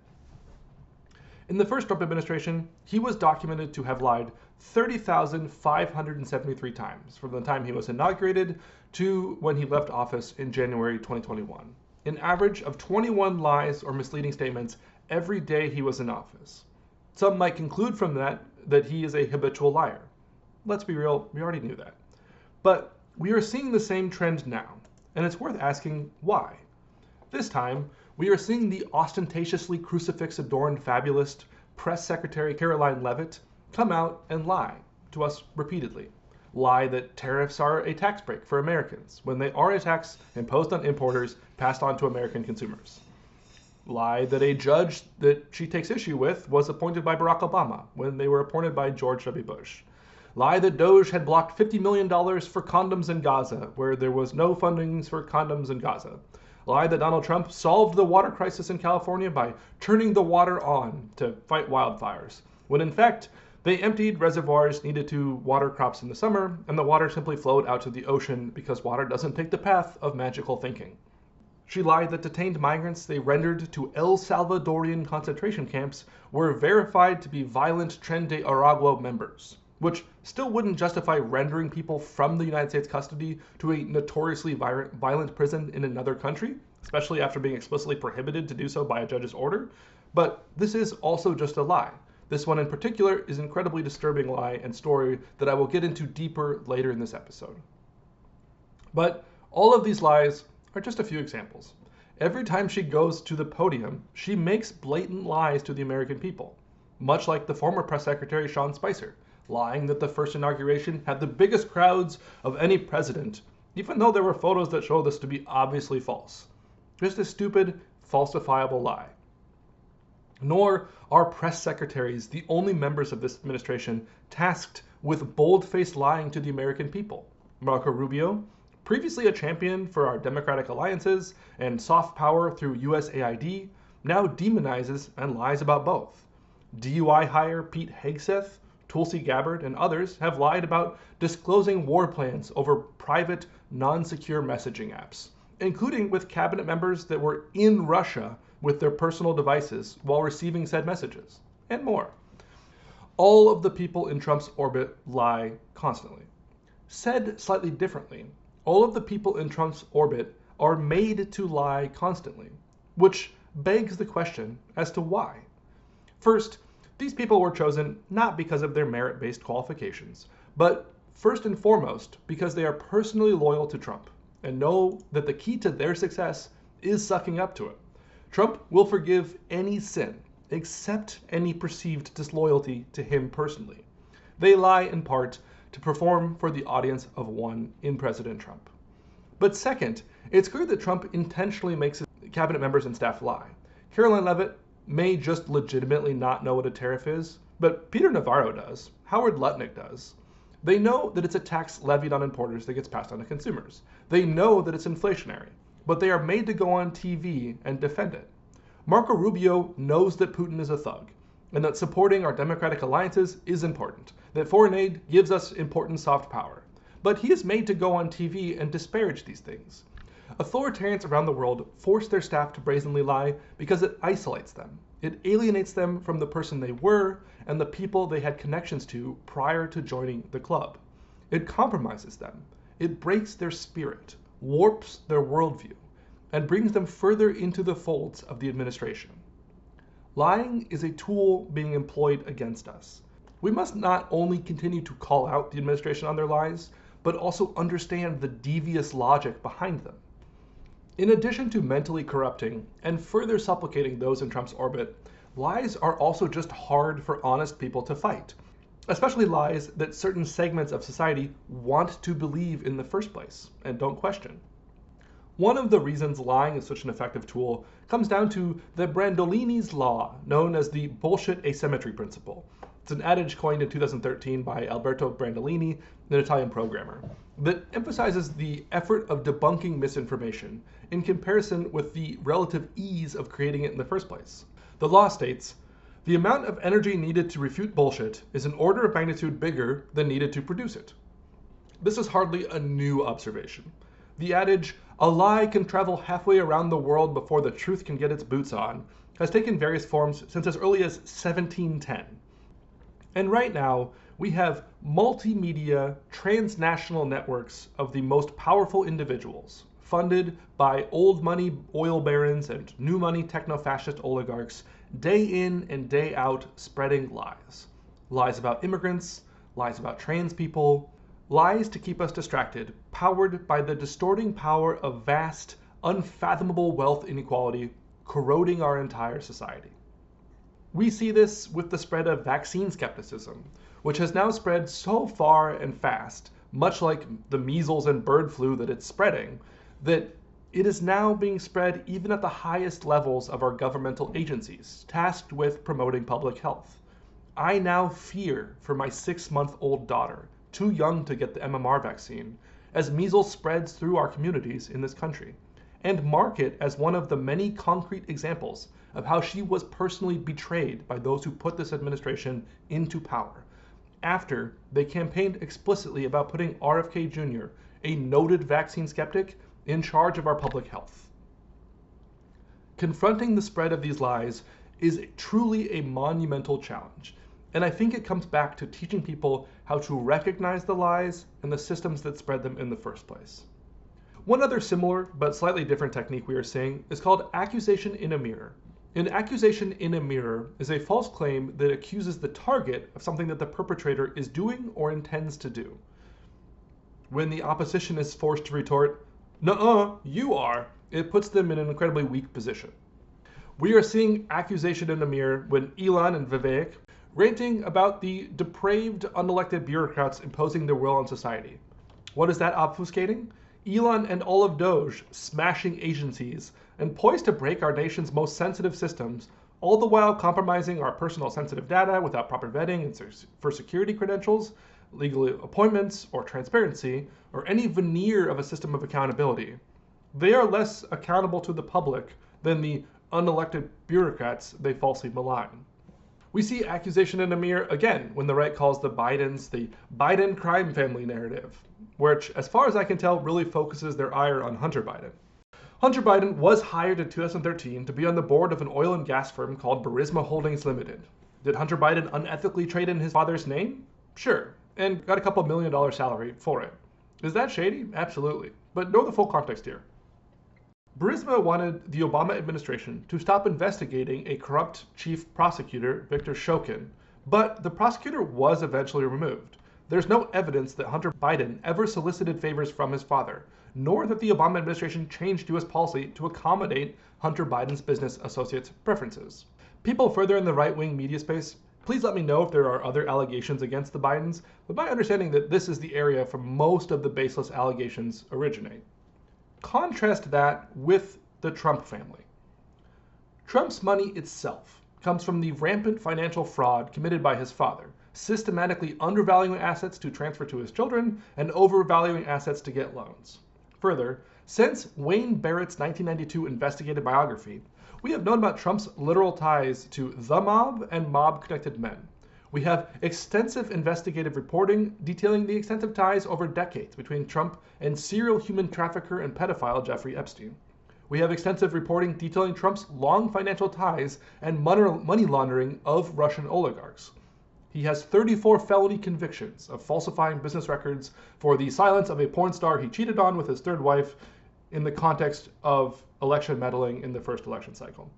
In the first Trump administration, he was documented to have lied 30,573 times from the time he was inaugurated to when he left office in January 2021, an average of 21 lies or misleading statements every day he was in office. Some might conclude from that he is a habitual liar. Let's be real, we already knew that. But we are seeing the same trend now, and it's worth asking why. This time, we are seeing the ostentatiously crucifix-adorned fabulist Press Secretary Caroline Leavitt come out and lie to us repeatedly. Lie that tariffs are a tax break for Americans, when they are a tax imposed on importers passed on to American consumers. Lie that a judge that she takes issue with was appointed by Barack Obama, when they were appointed by George W. Bush. Lie that Doge had blocked $50 million for condoms in Gaza, where there was no funding for condoms in Gaza. Lie that Donald Trump solved the water crisis in California by turning the water on to fight wildfires. when in fact, they emptied reservoirs needed to water crops in the summer, and the water simply flowed out to the ocean because water doesn't take the path of magical thinking. She lied that detained migrants they rendered to El Salvadorian concentration camps were verified to be violent Tren de Aragua members, which still wouldn't justify rendering people from the United States custody to a notoriously violent prison in another country, especially after being explicitly prohibited to do so by a judge's order. But this is also just a lie. This one in particular is an incredibly disturbing lie and story that I will get into deeper later in this episode. But all of these lies are just a few examples. Every time she goes to the podium, she makes blatant lies to the American people, much like the former press secretary Sean Spicer, lying that the first inauguration had the biggest crowds of any president, even though there were photos that show this to be obviously false. Just a stupid, falsifiable lie. Nor are press secretaries the only members of this administration tasked with bold-faced lying to the American people. Marco Rubio, previously a champion for our democratic alliances and soft power through USAID, now demonizes and lies about both. DUI hire Pete Hegseth, Tulsi Gabbard, and others have lied about disclosing war plans over private, non-secure messaging apps, including with cabinet members that were in Russia with their personal devices while receiving said messages, and more. All of the people in Trump's orbit lie constantly. Said slightly differently, all of the people in Trump's orbit are made to lie constantly, which begs the question as to why. First, these people were chosen not because of their merit-based qualifications, but first and foremost because they are personally loyal to Trump and know that the key to their success is sucking up to it. Trump will forgive any sin, except any perceived disloyalty to him personally. They lie in part to perform for the audience of one in President Trump. But second, it's clear that Trump intentionally makes his cabinet members and staff lie. Caroline Leavitt may just legitimately not know what a tariff is, but Peter Navarro does. Howard Lutnick does. They know that it's a tax levied on importers that gets passed on to consumers. They know that it's inflationary, but they are made to go on TV and defend it. Marco Rubio knows that Putin is a thug, and that supporting our democratic alliances is important, that foreign aid gives us important soft power. But he is made to go on TV and disparage these things. Authoritarians around the world force their staff to brazenly lie because it isolates them. It alienates them from the person they were and the people they had connections to prior to joining the club. It compromises them. It breaks their spirit, warps their worldview, and brings them further into the folds of the administration. Lying is a tool being employed against us. We must not only continue to call out the administration on their lies, but also understand the devious logic behind them. In addition to mentally corrupting and further supplicating those in Trump's orbit, lies are also just hard for honest people to fight, especially lies that certain segments of society want to believe in the first place and don't question. One of the reasons lying is such an effective tool comes down to the Brandolini's law, known as the bullshit asymmetry principle. It's an adage coined in 2013 by Alberto Brandolini, an Italian programmer, that emphasizes the effort of debunking misinformation in comparison with the relative ease of creating it in the first place. The law states, the amount of energy needed to refute bullshit is an order of magnitude bigger than needed to produce it. This is hardly a new observation. The adage, a lie can travel halfway around the world before the truth can get its boots on, has taken various forms since as early as 1710. And right now, we have multimedia, transnational networks of the most powerful individuals, funded by old money oil barons and new money techno-fascist oligarchs, day in and day out spreading lies. Lies about immigrants, lies about trans people, lies to keep us distracted, powered by the distorting power of vast, unfathomable wealth inequality corroding our entire society. We see this with the spread of vaccine skepticism, which has now spread so far and fast, much like the measles and bird flu that it's spreading, that it is now being spread even at the highest levels of our governmental agencies, tasked with promoting public health. I now fear for my 6-month-old daughter, too young to get the MMR vaccine, as measles spreads through our communities in this country. and mark it as one of the many concrete examples of how she was personally betrayed by those who put this administration into power, after they campaigned explicitly about putting RFK Jr., a noted vaccine skeptic, in charge of our public health. Confronting the spread of these lies is truly a monumental challenge, and I think it comes back to teaching people how to recognize the lies and the systems that spread them in the first place. One other similar but slightly different technique we are seeing is called accusation in a mirror. An accusation in a mirror is a false claim that accuses the target of something that the perpetrator is doing or intends to do. When the opposition is forced to retort, "Nuh-uh, you are," it puts them in an incredibly weak position. We are seeing accusation in a mirror when Elon and Vivek ranting about the depraved, unelected bureaucrats imposing their will on society. What is that obfuscating? Elon and all of Doge smashing agencies and poised to break our nation's most sensitive systems, all the while compromising our personal sensitive data without proper vetting and for security credentials, legal appointments, or transparency, or any veneer of a system of accountability. They are less accountable to the public than the unelected bureaucrats they falsely malign. We see accusation in a mirror again when the right calls the Bidens the Biden crime family narrative, which, as far as I can tell, really focuses their ire on Hunter Biden. Hunter Biden was hired in 2013 to be on the board of an oil and gas firm called Burisma Holdings Limited. Did Hunter Biden unethically trade in his father's name? Sure, and got a couple $1 million salary for it. Is that shady? Absolutely. But know the full context here. Burisma wanted the Obama administration to stop investigating a corrupt chief prosecutor, Victor Shokin, but the prosecutor was eventually removed. There's no evidence that Hunter Biden ever solicited favors from his father, nor that the Obama administration changed U.S. policy to accommodate Hunter Biden's business associates' preferences. People further in the right-wing media space, please let me know if there are other allegations against the Bidens, but my understanding that this is the area where most of the baseless allegations originate. Contrast that with the Trump family. Trump's money itself comes from the rampant financial fraud committed by his father, systematically undervaluing assets to transfer to his children and overvaluing assets to get loans. Further, since Wayne Barrett's 1992 investigative biography, we have known about Trump's literal ties to the mob and mob-connected men. We have extensive investigative reporting detailing the extensive ties over decades between Trump and serial human trafficker and pedophile Jeffrey Epstein. We have extensive reporting detailing Trump's long financial ties and money laundering of Russian oligarchs. He has 34 felony convictions of falsifying business records for the silence of a porn star he cheated on with his third wife in the context of election meddling in the first election cycle.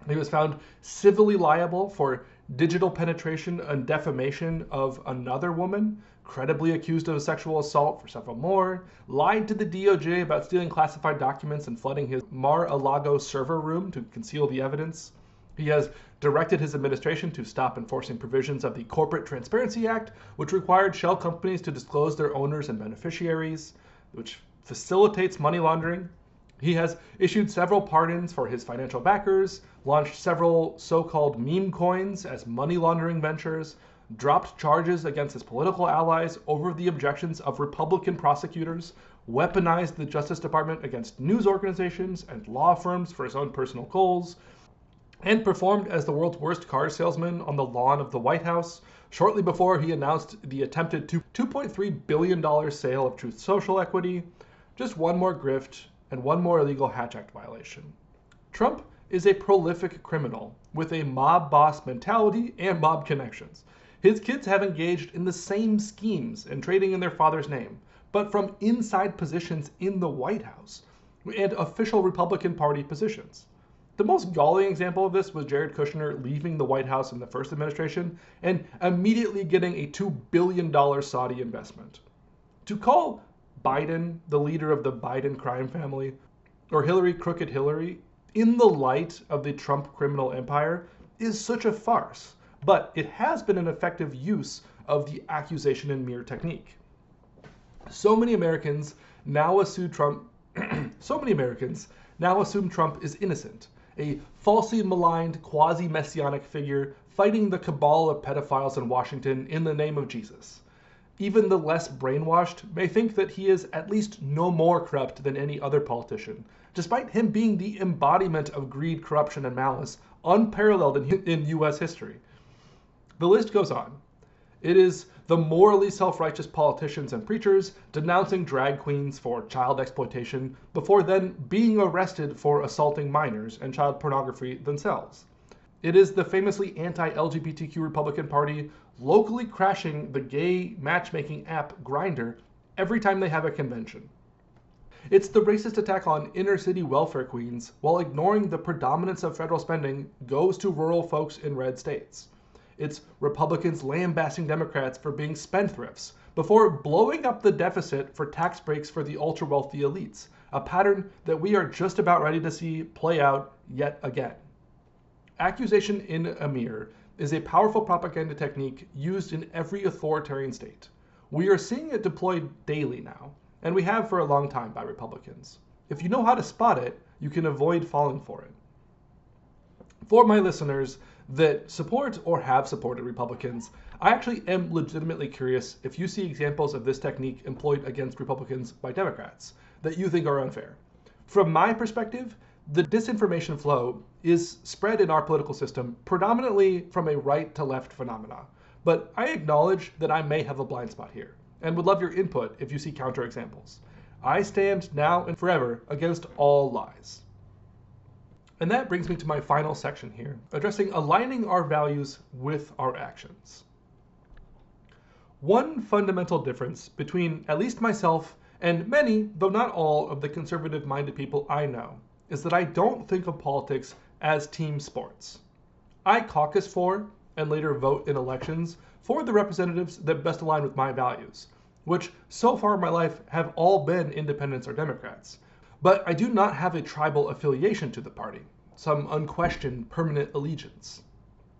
He was found civilly liable for digital penetration and defamation of another woman, credibly accused of a sexual assault for several more, lied to the DOJ about stealing classified documents and flooding his Mar-a-Lago server room to conceal the evidence. He has directed his administration to stop enforcing provisions of the Corporate Transparency Act, which required shell companies to disclose their owners and beneficiaries, which facilitates money laundering. He has issued several pardons for his financial backers, launched several so-called meme coins as money laundering ventures, dropped charges against his political allies over the objections of Republican prosecutors, weaponized the Justice Department against news organizations and law firms for his own personal goals, and performed as the world's worst car salesman on the lawn of the White House shortly before he announced the attempted $2.3 billion sale of Truth Social equity. Just one more grift and one more illegal Hatch Act violation. Trump is a prolific criminal with a mob boss mentality and mob connections. His kids have engaged in the same schemes and trading in their father's name, but from inside positions in the White House and official Republican Party positions. The most galling example of this was Jared Kushner leaving the White House in the first administration and immediately getting a $2 billion Saudi investment. To call Biden the leader of the Biden crime family, or Hillary Crooked Hillary, in the light of the Trump criminal empire is such a farce, but it has been an effective use of the accusation and mirror technique. So many Americans now assume Trump is innocent, a falsely maligned quasi-messianic figure fighting the cabal of pedophiles in Washington in the name of Jesus. Even the less brainwashed may think that he is at least no more corrupt than any other politician, despite him being the embodiment of greed, corruption, and malice, unparalleled in US history. The list goes on. It is the morally self-righteous politicians and preachers denouncing drag queens for child exploitation before then being arrested for assaulting minors and child pornography themselves. It is the famously anti-LGBTQ Republican Party locally crashing the gay matchmaking app Grindr every time they have a convention. It's the racist attack on inner-city welfare queens while ignoring the predominance of federal spending goes to rural folks in red states. It's Republicans lambasting Democrats for being spendthrifts before blowing up the deficit for tax breaks for the ultra-wealthy elites, a pattern that we are just about ready to see play out yet again. Accusation in a mirror is a powerful propaganda technique used in every authoritarian state. We are seeing it deployed daily now, and we have for a long time by Republicans. If you know how to spot it, you can avoid falling for it. For my listeners that support or have supported Republicans, I actually am legitimately curious if you see examples of this technique employed against Republicans by Democrats that you think are unfair. From my perspective, the disinformation flow is spread in our political system predominantly from a right to left phenomena, but I acknowledge that I may have a blind spot here and would love your input if you see counterexamples. I stand now and forever against all lies. And that brings me to my final section here, addressing aligning our values with our actions. One fundamental difference between at least myself and many, though not all, of the conservative-minded people I know is that I don't think of politics as team sports. I caucus for, and later vote in elections, for the representatives that best align with my values, which so far in my life have all been independents or Democrats. But I do not have a tribal affiliation to the party, some unquestioned permanent allegiance.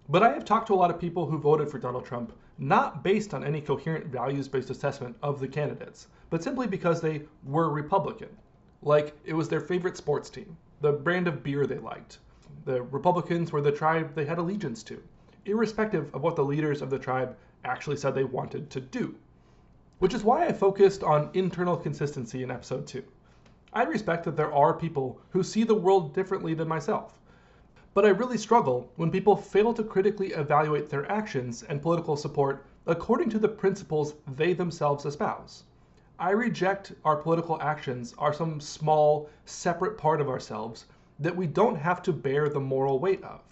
But I have talked to a lot of people who voted for Donald Trump, not based on any coherent values-based assessment of the candidates, but simply because they were Republican. Like it was their favorite sports team, the brand of beer they liked. The Republicans were the tribe they had allegiance to, irrespective of what the leaders of the tribe actually said they wanted to do. Which is why I focused on internal consistency in episode 2. I respect that there are people who see the world differently than myself, but I really struggle when people fail to critically evaluate their actions and political support according to the principles they themselves espouse. I reject our political actions are some small, separate part of ourselves that we don't have to bear the moral weight of.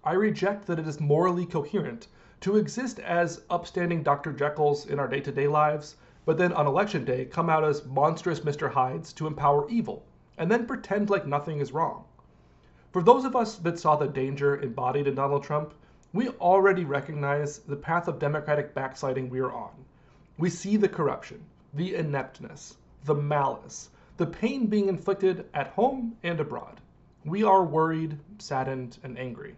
I reject that it is morally coherent to exist as upstanding Dr. Jekylls in our day-to-day lives, but then on election day come out as monstrous Mr. Hydes to empower evil, and then pretend like nothing is wrong. For those of us that saw the danger embodied in Donald Trump, we already recognize the path of democratic backsliding we are on. We see the corruption, the ineptness, the malice, the pain being inflicted at home and abroad. We are worried, saddened, and angry.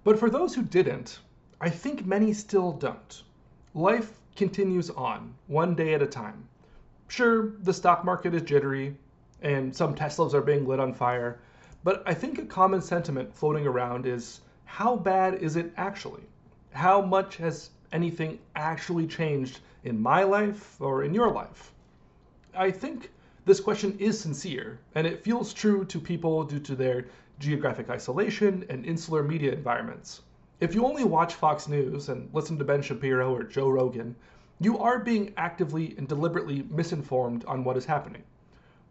But for those who didn't, I think many still don't. Life continues on, one day at a time. Sure, the stock market is jittery, and some Teslas are being lit on fire, but I think a common sentiment floating around is, how bad is it actually? How much has anything actually changed in my life or in your life? I think this question is sincere, and it feels true to people due to their geographic isolation and insular media environments. If you only watch Fox News and listen to Ben Shapiro or Joe Rogan, you are being actively and deliberately misinformed on what is happening.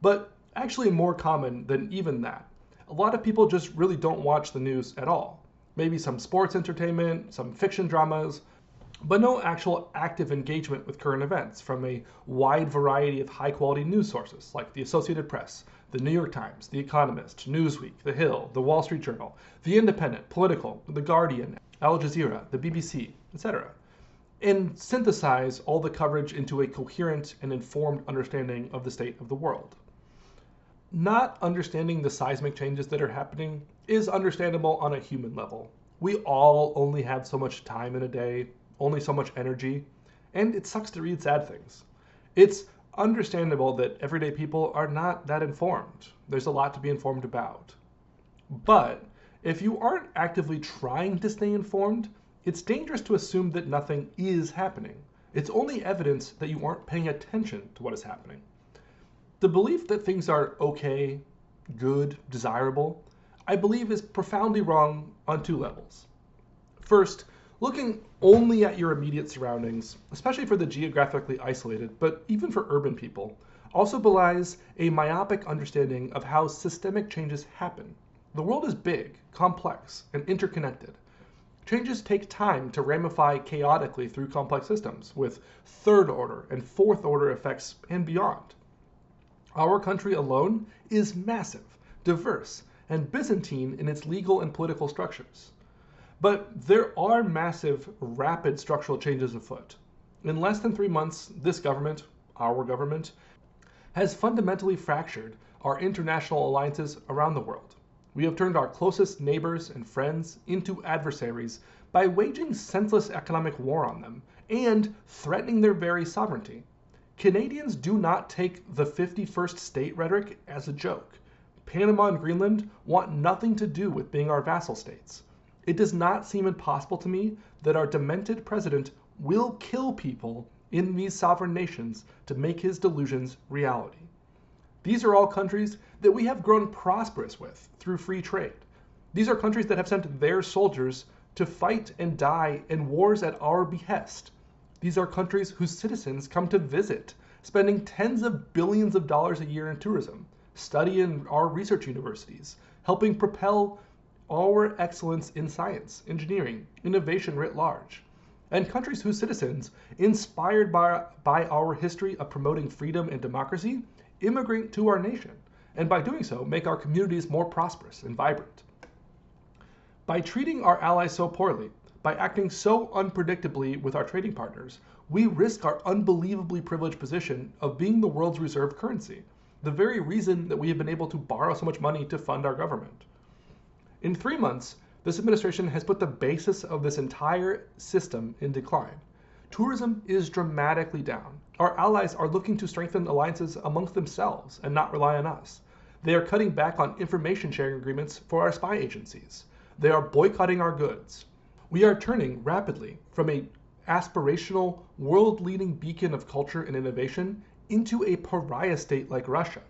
But actually more common than even that, a lot of people just really don't watch the news at all. Maybe some sports entertainment, some fiction dramas, but no actual active engagement with current events from a wide variety of high-quality news sources like the Associated Press, the New York Times, The Economist, Newsweek, The Hill, The Wall Street Journal, The Independent, Political, The Guardian, Al Jazeera, the BBC, etc., and synthesize all the coverage into a coherent and informed understanding of the state of the world. Not understanding the seismic changes that are happening is understandable on a human level. We all only have so much time in a day, only so much energy, and it sucks to read sad things. It's understandable that everyday people are not that informed. There's a lot to be informed about. But if you aren't actively trying to stay informed, It's dangerous to assume that nothing is happening. It's only evidence that you aren't paying attention to what is happening. The belief that things are okay, good, desirable, I believe is profoundly wrong on two levels. First, looking only at your immediate surroundings, especially for the geographically isolated, but even for urban people, also belies a myopic understanding of how systemic changes happen. The world is big, complex, and interconnected. Changes take time to ramify chaotically through complex systems, with third order and fourth order effects and beyond. Our country alone is massive, diverse, and Byzantine in its legal and political structures. But there are massive, rapid structural changes afoot. In less than 3 months, this government, our government, has fundamentally fractured our international alliances around the world. We have turned our closest neighbors and friends into adversaries by waging senseless economic war on them and threatening their very sovereignty. Canadians do not take the 51st state rhetoric as a joke. Panama and Greenland want nothing to do with being our vassal states. It does not seem impossible to me that our demented president will kill people in these sovereign nations to make his delusions reality. These are all countries that we have grown prosperous with through free trade. These are countries that have sent their soldiers to fight and die in wars at our behest. These are countries whose citizens come to visit, spending tens of billions of dollars a year in tourism, study in our research universities, helping propel our excellence in science, engineering, innovation writ large, and countries whose citizens, inspired by our history of promoting freedom and democracy, immigrate to our nation, and by doing so, make our communities more prosperous and vibrant. By treating our allies so poorly, by acting so unpredictably with our trading partners, we risk our unbelievably privileged position of being the world's reserve currency, the very reason that we have been able to borrow so much money to fund our government. In 3 months, this administration has put the basis of this entire system in decline. Tourism is dramatically down. Our allies are looking to strengthen alliances amongst themselves and not rely on us. They are cutting back on information sharing agreements for our spy agencies. They are boycotting our goods. We are turning rapidly from an aspirational, world-leading beacon of culture and innovation into a pariah state like Russia.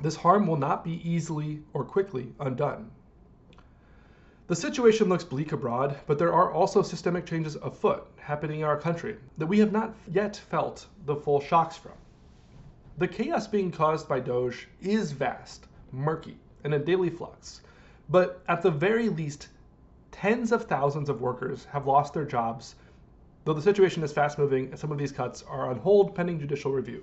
This harm will not be easily or quickly undone. The situation looks bleak abroad, but there are also systemic changes afoot happening in our country that we have not yet felt the full shocks from. The chaos being caused by Doge is vast, murky, and in daily flux, but at the very least, tens of thousands of workers have lost their jobs, though the situation is fast-moving and some of these cuts are on hold pending judicial review.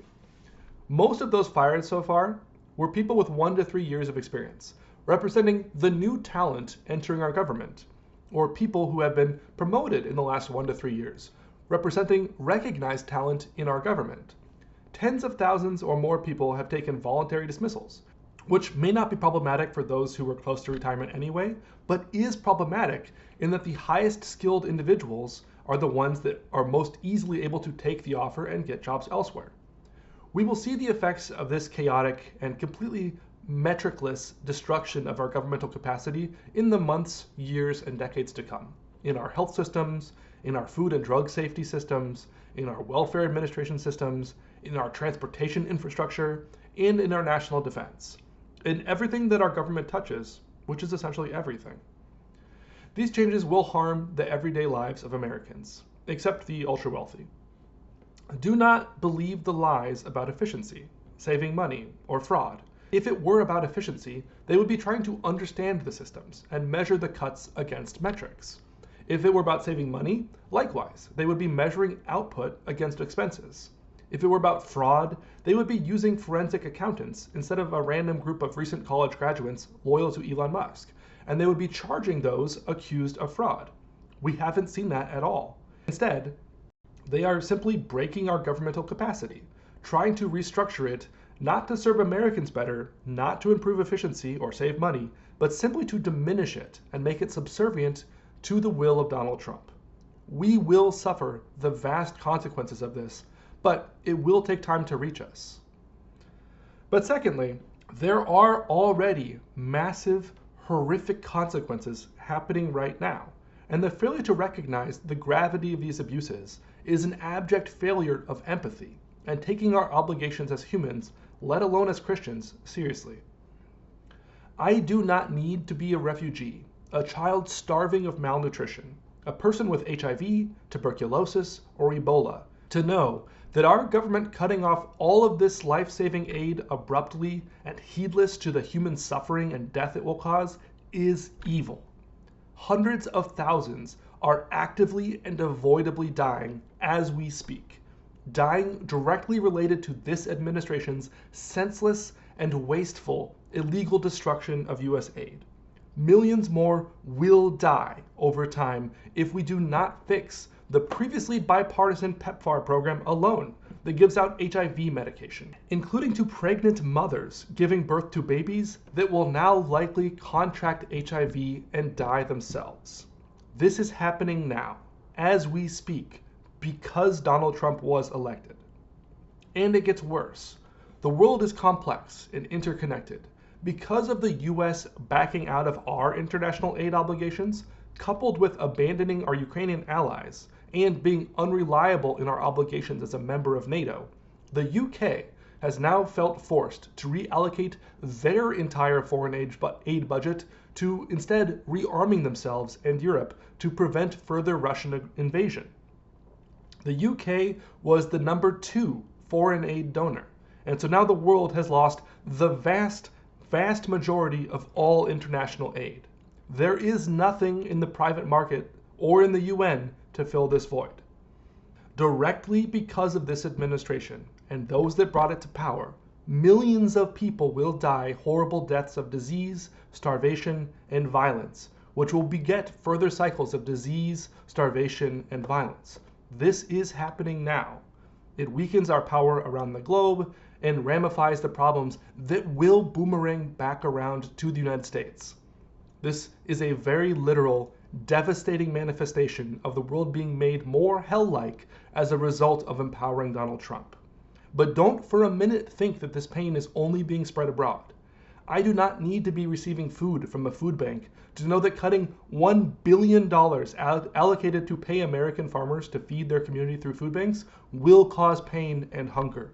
Most of those fired so far were people with 1 to 3 years of experience, representing the new talent entering our government, or people who have been promoted in the last 1 to 3 years, representing recognized talent in our government. Tens of thousands or more people have taken voluntary dismissals, which may not be problematic for those who were close to retirement anyway, but is problematic in that the highest skilled individuals are the ones that are most easily able to take the offer and get jobs elsewhere. We will see the effects of this chaotic and completely metricless destruction of our governmental capacity in the months, years, and decades to come, in our health systems, in our food and drug safety systems, in our welfare administration systems, in our transportation infrastructure, and in our national defense, in everything that our government touches, which is essentially everything. These changes will harm the everyday lives of Americans, except the ultra-wealthy. Do not believe the lies about efficiency, saving money, or fraud. If it were about efficiency, they would be trying to understand the systems and measure the cuts against metrics. If it were about saving money, likewise, they would be measuring output against expenses. If it were about fraud, they would be using forensic accountants instead of a random group of recent college graduates loyal to Elon Musk, and they would be charging those accused of fraud. We haven't seen that at all. Instead, they are simply breaking our governmental capacity, trying to restructure it not to serve Americans better, not to improve efficiency or save money, but simply to diminish it and make it subservient to the will of Donald Trump. We will suffer the vast consequences of this, but it will take time to reach us. But secondly, there are already massive, horrific consequences happening right now, and the failure to recognize the gravity of these abuses is an abject failure of empathy and taking our obligations as humans, let alone as Christians, seriously. I do not need to be a refugee, a child starving of malnutrition, a person with HIV, tuberculosis, or Ebola, to know that our government cutting off all of this life-saving aid abruptly and heedless to the human suffering and death it will cause is evil. Hundreds of thousands are actively and avoidably dying as we speak, dying directly related to this administration's senseless and wasteful illegal destruction of US aid. Millions more will die over time if we do not fix the previously bipartisan PEPFAR program alone that gives out HIV medication, including to pregnant mothers giving birth to babies that will now likely contract HIV and die themselves. This is happening now, as we speak, because Donald Trump was elected. And it gets worse. The world is complex and interconnected. Because of the US backing out of our international aid obligations, coupled with abandoning our Ukrainian allies and being unreliable in our obligations as a member of NATO, the UK has now felt forced to reallocate their entire foreign aid budget to instead rearming themselves and Europe to prevent further Russian invasion. The UK was the #2 foreign aid donor, and so now the world has lost the vast majority of all international aid. There is nothing in the private market or in the UN to fill this void. Directly because of this administration and those that brought it to power, millions of people will die horrible deaths of disease, starvation, and violence, which will beget further cycles of disease, starvation, and violence. This is happening now. It weakens our power around the globe and ramifies the problems that will boomerang back around to the United States. This is a very literal, devastating manifestation of the world being made more hell-like as a result of empowering Donald Trump. But don't for a minute think that this pain is only being spread abroad. I do not need to be receiving food from a food bank to know that cutting $1 billion allocated to pay American farmers to feed their community through food banks will cause pain and hunger.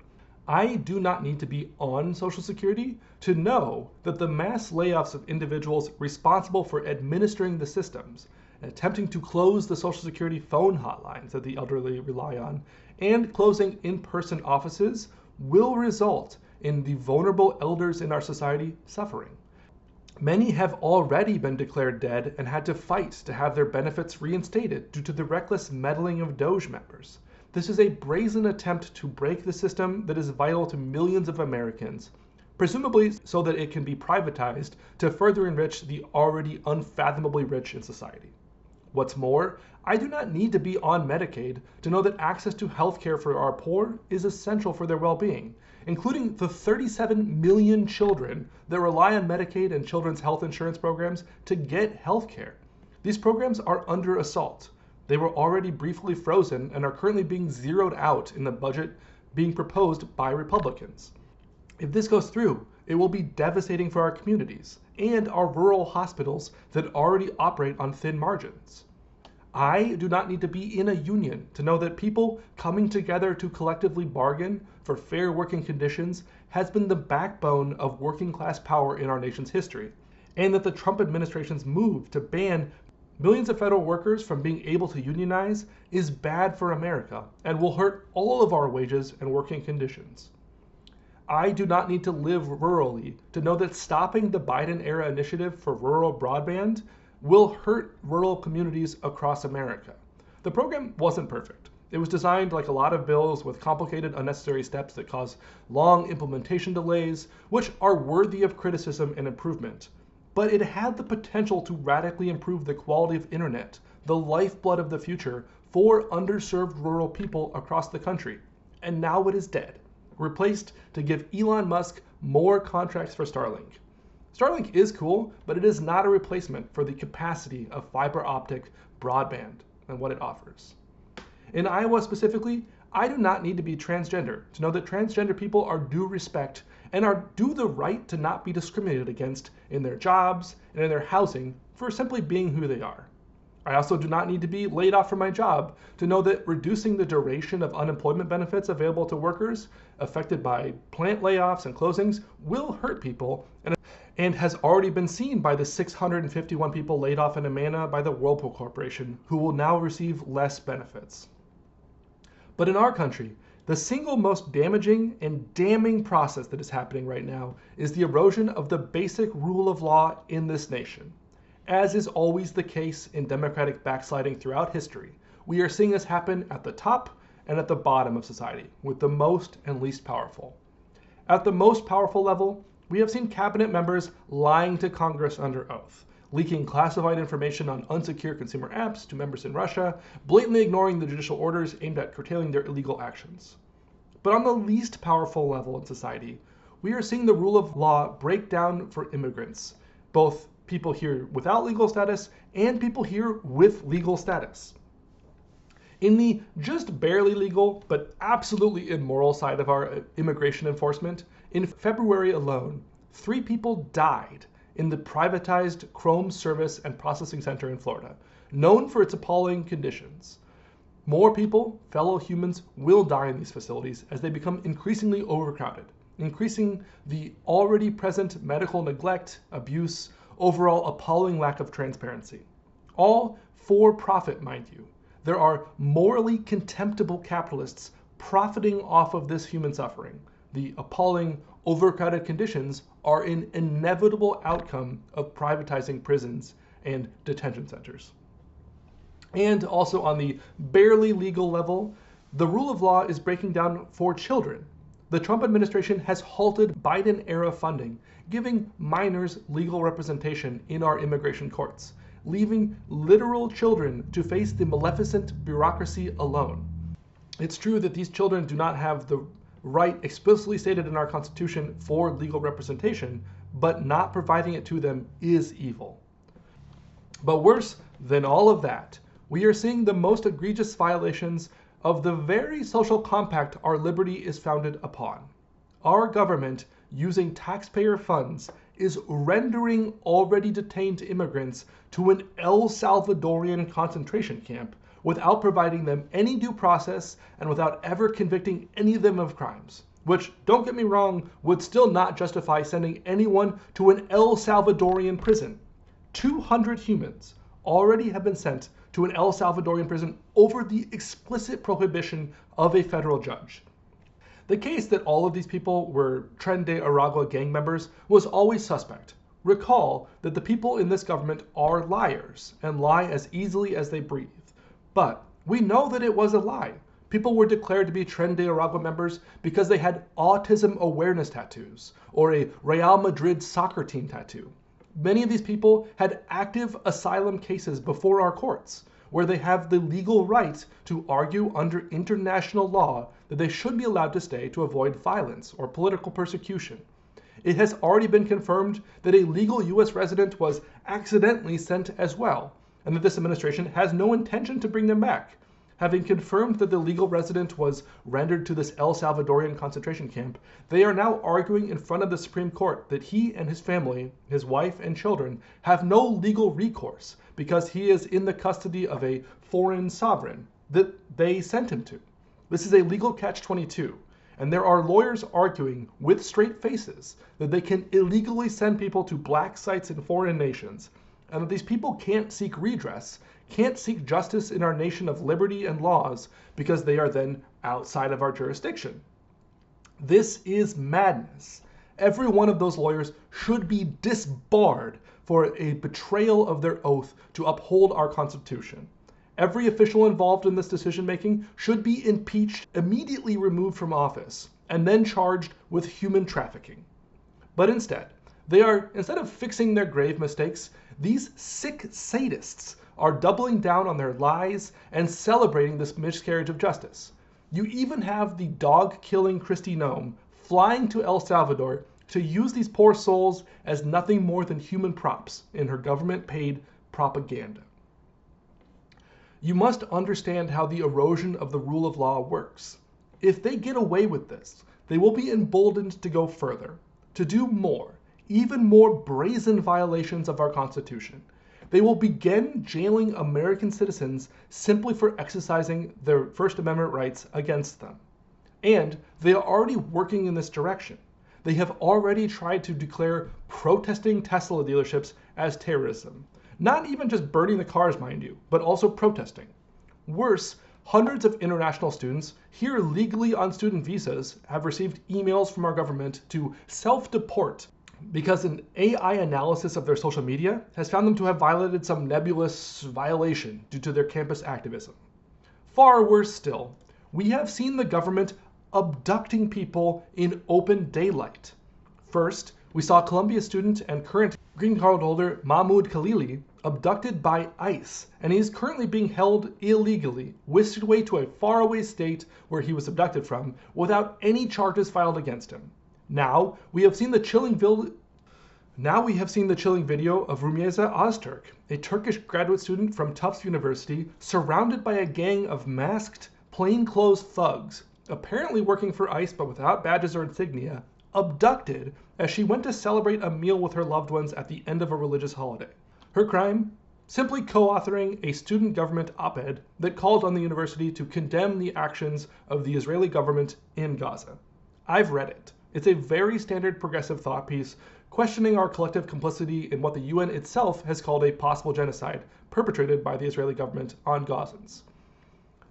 I do not need to be on Social Security to know that the mass layoffs of individuals responsible for administering the systems, attempting to close the Social Security phone hotlines that the elderly rely on, and closing in-person offices will result in the vulnerable elders in our society suffering. Many have already been declared dead and had to fight to have their benefits reinstated due to the reckless meddling of Doge members. This is a brazen attempt to break the system that is vital to millions of Americans, presumably so that it can be privatized to further enrich the already unfathomably rich in society. What's more, I do not need to be on Medicaid to know that access to health care for our poor is essential for their well-being, including the 37 million children that rely on Medicaid and children's health insurance programs to get health care. These programs are under assault. They were already briefly frozen and are currently being zeroed out in the budget being proposed by Republicans. If this goes through, it will be devastating for our communities and our rural hospitals that already operate on thin margins. I do not need to be in a union to know that people coming together to collectively bargain for fair working conditions has been the backbone of working class power in our nation's history, and that the Trump administration's move to ban millions of federal workers from being able to unionize is bad for America and will hurt all of our wages and working conditions. I do not need to live rurally to know that stopping the Biden-era initiative for rural broadband will hurt rural communities across America. The program wasn't perfect. It was designed like a lot of bills with complicated, unnecessary steps that cause long implementation delays, which are worthy of criticism and improvement. But it had the potential to radically improve the quality of internet, the lifeblood of the future for underserved rural people across the country. And now it is dead, replaced to give Elon Musk more contracts for Starlink. Starlink is cool, but it is not a replacement for the capacity of fiber optic broadband and what it offers. In Iowa specifically, I do not need to be transgender to know that transgender people are due respect and are due the right to not be discriminated against in their jobs and in their housing for simply being who they are. I also do not need to be laid off from my job to know that reducing the duration of unemployment benefits available to workers affected by plant layoffs and closings will hurt people and has already been seen by the 651 people laid off in Amana by the Whirlpool Corporation, who will now receive less benefits. But in our country, the single most damaging and damning process that is happening right now is the erosion of the basic rule of law in this nation. As is always the case in democratic backsliding throughout history, we are seeing this happen at the top and at the bottom of society, with the most and least powerful. At the most powerful level, we have seen cabinet members lying to Congress under oath, leaking classified information on unsecure consumer apps to members in Russia, blatantly ignoring the judicial orders aimed at curtailing their illegal actions. But on the least powerful level in society, we are seeing the rule of law break down for immigrants, both people here without legal status and people here with legal status. In the just barely legal but absolutely immoral side of our immigration enforcement, in February alone, 3 people died in the privatized Chrome Service and Processing Center in Florida, known for its appalling conditions. More people, fellow humans, will die in these facilities as they become increasingly overcrowded, increasing the already present medical neglect, abuse, overall appalling lack of transparency. All for profit, mind you. There are morally contemptible capitalists profiting off of this human suffering. The appalling, overcrowded conditions are an inevitable outcome of privatizing prisons and detention centers. And also on the barely legal level, the rule of law is breaking down for children. The Trump administration has halted Biden-era funding, giving minors legal representation in our immigration courts, leaving literal children to face the maleficent bureaucracy alone. It's true that these children do not have the right explicitly stated in our Constitution for legal representation, but not providing it to them is evil. But worse than all of that, we are seeing the most egregious violations of the very social compact our liberty is founded upon. Our government, using taxpayer funds, is rendering already detained immigrants to an El Salvadorian concentration camp without providing them any due process and without ever convicting any of them of crimes, which, don't get me wrong, would still not justify sending anyone to an El Salvadorian prison. 200 humans already have been sent to an El Salvadorian prison over the explicit prohibition of a federal judge. The case that all of these people were Tren de Aragua gang members was always suspect. Recall that the people in this government are liars and lie as easily as they breathe. But we know that it was a lie. People were declared to be Tren de Aragua members because they had autism awareness tattoos or a Real Madrid soccer team tattoo. Many of these people had active asylum cases before our courts, where they have the legal right to argue under international law that they should be allowed to stay to avoid violence or political persecution. It has already been confirmed that a legal U.S. resident was accidentally sent as well, and that this administration has no intention to bring them back. Having confirmed that the legal resident was rendered to this El Salvadorian concentration camp, they are now arguing in front of the Supreme Court that he and his family, his wife and children, have no legal recourse because he is in the custody of a foreign sovereign that they sent him to. This is a legal catch-22, and there are lawyers arguing with straight faces that they can illegally send people to black sites in foreign nations, and that these people can't seek redress, can't seek justice in our nation of liberty and laws because they are then outside of our jurisdiction. This is madness. Every one of those lawyers should be disbarred for a betrayal of their oath to uphold our Constitution. Every official involved in this decision-making should be impeached, immediately removed from office, and then charged with human trafficking. But instead of fixing their grave mistakes, these sick sadists are doubling down on their lies and celebrating this miscarriage of justice. You even have the dog-killing Kristi Noem flying to El Salvador to use these poor souls as nothing more than human props in her government-paid propaganda. You must understand how the erosion of the rule of law works. If they get away with this, they will be emboldened to go further, to do more, even more brazen violations of our Constitution. They will begin jailing American citizens simply for exercising their First Amendment rights against them. And they are already working in this direction. They have already tried to declare protesting Tesla dealerships as terrorism. Not even just burning the cars, mind you, but also protesting. Worse, hundreds of international students here legally on student visas have received emails from our government to self-deport because an AI analysis of their social media has found them to have violated some nebulous violation due to their campus activism. Far worse still, we have seen the government abducting people in open daylight. First, we saw Columbia student and current green card holder Mahmoud Khalili abducted by ICE, and he is currently being held illegally, whisked away to a faraway state where he was abducted from, without any charges filed against him. Now we have seen the chilling video of Rumeysa Öztürk, a Turkish graduate student from Tufts University, surrounded by a gang of masked, plainclothes thugs, apparently working for ICE but without badges or insignia, abducted as she went to celebrate a meal with her loved ones at the end of a religious holiday. Her crime? Simply co-authoring a student government op-ed that called on the university to condemn the actions of the Israeli government in Gaza. I've read it. It's a very standard progressive thought piece questioning our collective complicity in what the UN itself has called a possible genocide perpetrated by the Israeli government on Gazans.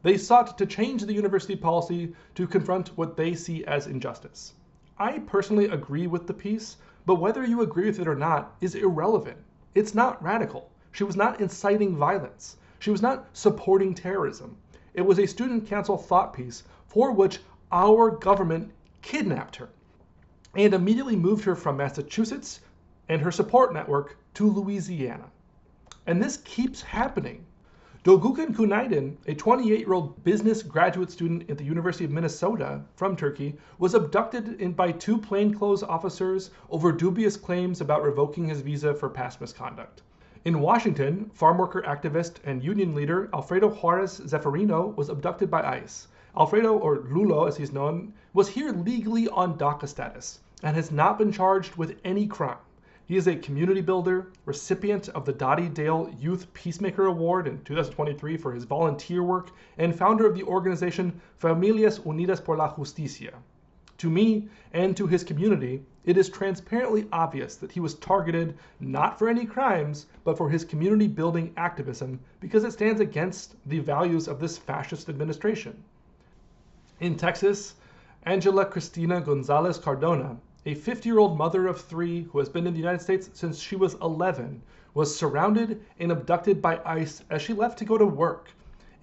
They sought to change the university policy to confront what they see as injustice. I personally agree with the piece, but whether you agree with it or not is irrelevant. It's not radical. She was not inciting violence. She was not supporting terrorism. It was a student council thought piece for which our government kidnapped her and immediately moved her from Massachusetts and her support network to Louisiana. And this keeps happening. Dogüken Günaydın, a 28-year-old business graduate student at the University of Minnesota from Turkey, was abducted by two plainclothes officers over dubious claims about revoking his visa for past misconduct. In Washington, farm worker activist and union leader Alfredo Juarez Zeferino was abducted by ICE. Alfredo, or Lulo as he's known, was here legally on DACA status and has not been charged with any crime. He is a community builder, recipient of the Dottie Dale Youth Peacemaker Award in 2023 for his volunteer work, and founder of the organization Familias Unidas por la Justicia. To me, and to his community, it is transparently obvious that he was targeted not for any crimes, but for his community building activism because it stands against the values of this fascist administration. In Texas, Angela Cristina Gonzalez Cardona, a 50-year-old mother of three who has been in the United States since she was 11, was surrounded and abducted by ICE as she left to go to work.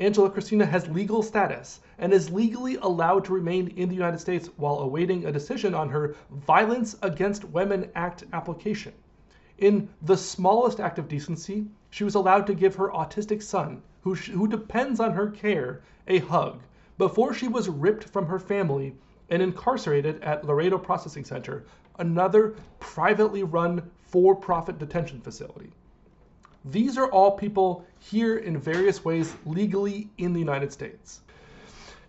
Angela Cristina has legal status and is legally allowed to remain in the United States while awaiting a decision on her Violence Against Women Act application. In the smallest act of decency, she was allowed to give her autistic son, who depends on her care, a hug, before she was ripped from her family and incarcerated at Laredo Processing Center, another privately run for-profit detention facility. These are all people here in various ways legally in the United States.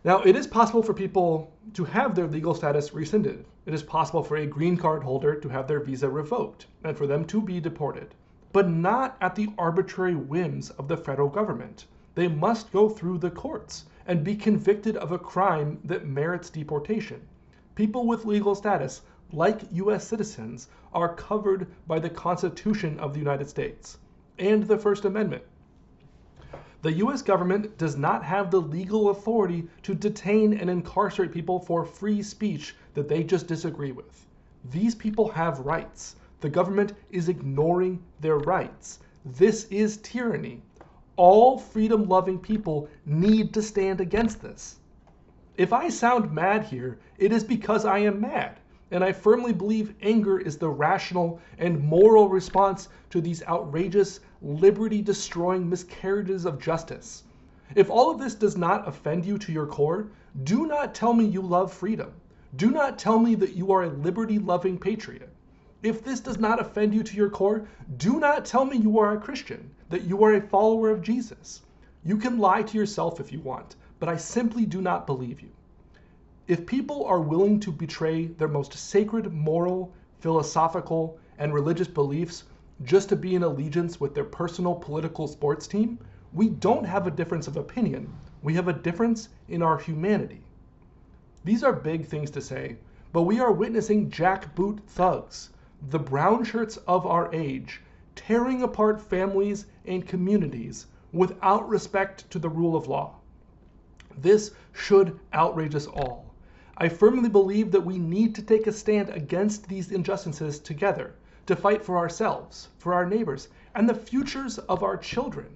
Now, it is possible for people to have their legal status rescinded. It is possible for a green card holder to have their visa revoked and for them to be deported, but not at the arbitrary whims of the federal government. They must go through the courts and be convicted of a crime that merits deportation. People with legal status, like U.S. citizens, are covered by the Constitution of the United States and the First Amendment. The U.S. government does not have the legal authority to detain and incarcerate people for free speech that they just disagree with. These people have rights. The government is ignoring their rights. This is tyranny. All freedom-loving people need to stand against this. If I sound mad here, it is because I am mad, and I firmly believe anger is the rational and moral response to these outrageous, liberty-destroying miscarriages of justice. If all of this does not offend you to your core, do not tell me you love freedom. Do not tell me that you are a liberty-loving patriot. If this does not offend you to your core, do not tell me you are a Christian, that you are a follower of Jesus. You can lie to yourself if you want, but I simply do not believe you. If people are willing to betray their most sacred moral, philosophical, and religious beliefs, just to be in allegiance with their personal political sports team, we don't have a difference of opinion. We have a difference in our humanity. These are big things to say, but we are witnessing jackboot thugs, the brown shirts of our age, tearing apart families and communities without respect to the rule of law. This should outrage us all. I firmly believe that we need to take a stand against these injustices together, to fight for ourselves, for our neighbors, and the futures of our children.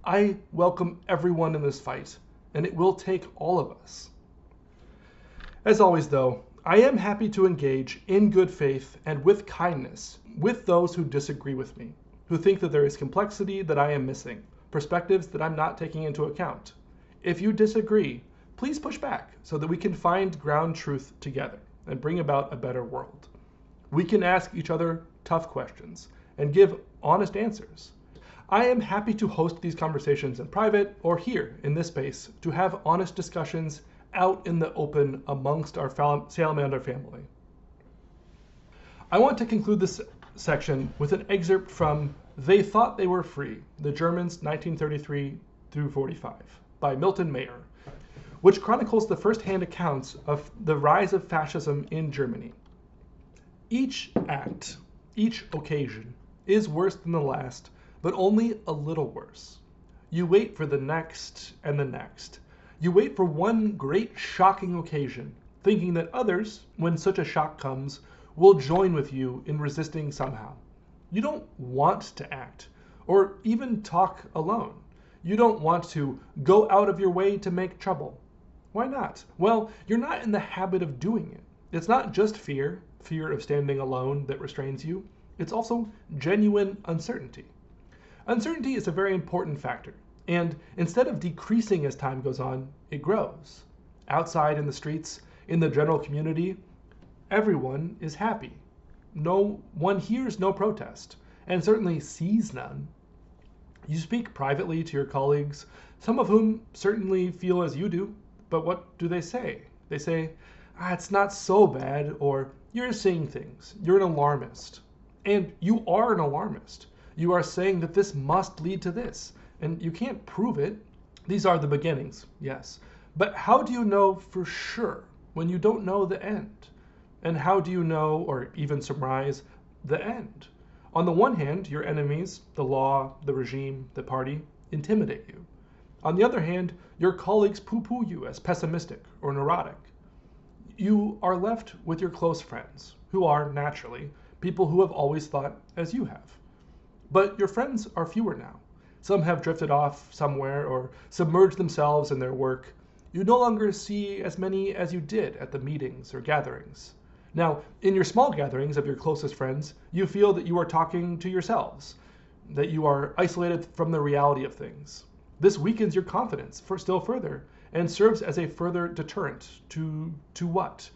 I welcome everyone in this fight, and it will take all of us. As always though, I am happy to engage in good faith and with kindness with those who disagree with me, who think that there is complexity that I am missing, perspectives that I'm not taking into account. If you disagree, please push back so that we can find ground truth together and bring about a better world. We can ask each other tough questions and give honest answers. I am happy to host these conversations in private or here in this space to have honest discussions out in the open amongst our salamander family. I want to conclude this section with an excerpt from They Thought They Were Free, the Germans 1933 through 45 by Milton Mayer, which chronicles the first-hand accounts of the rise of fascism in Germany. Each act, each occasion, is worse than the last, but only a little worse. You wait for the next and the next. You wait for one great shocking occasion, thinking that others, when such a shock comes, will join with you in resisting somehow. You don't want to act, or even talk alone. You don't want to go out of your way to make trouble. Why not? Well, you're not in the habit of doing it. It's not just fear of standing alone that restrains you. It's also genuine uncertainty. Uncertainty is a very important factor, and instead of decreasing as time goes on, it grows. Outside in the streets, in the general community, everyone is happy. No one hears no protest, and certainly sees none. You speak privately to your colleagues, some of whom certainly feel as you do, but what do they say? They say, it's not so bad, or you're seeing things, you're an alarmist. And you are an alarmist. You are saying that this must lead to this, and you can't prove it. These are the beginnings, yes. But how do you know for sure when you don't know the end? And how do you know, or even surmise, the end? On the one hand, your enemies, the law, the regime, the party, intimidate you. On the other hand, your colleagues poo-poo you as pessimistic or neurotic. You are left with your close friends, who are, naturally, people who have always thought as you have. But your friends are fewer now. Some have drifted off somewhere or submerged themselves in their work. You no longer see as many as you did at the meetings or gatherings. Now, in your small gatherings of your closest friends, you feel that you are talking to yourselves, that you are isolated from the reality of things. This weakens your confidence still further and serves as a further deterrent to what?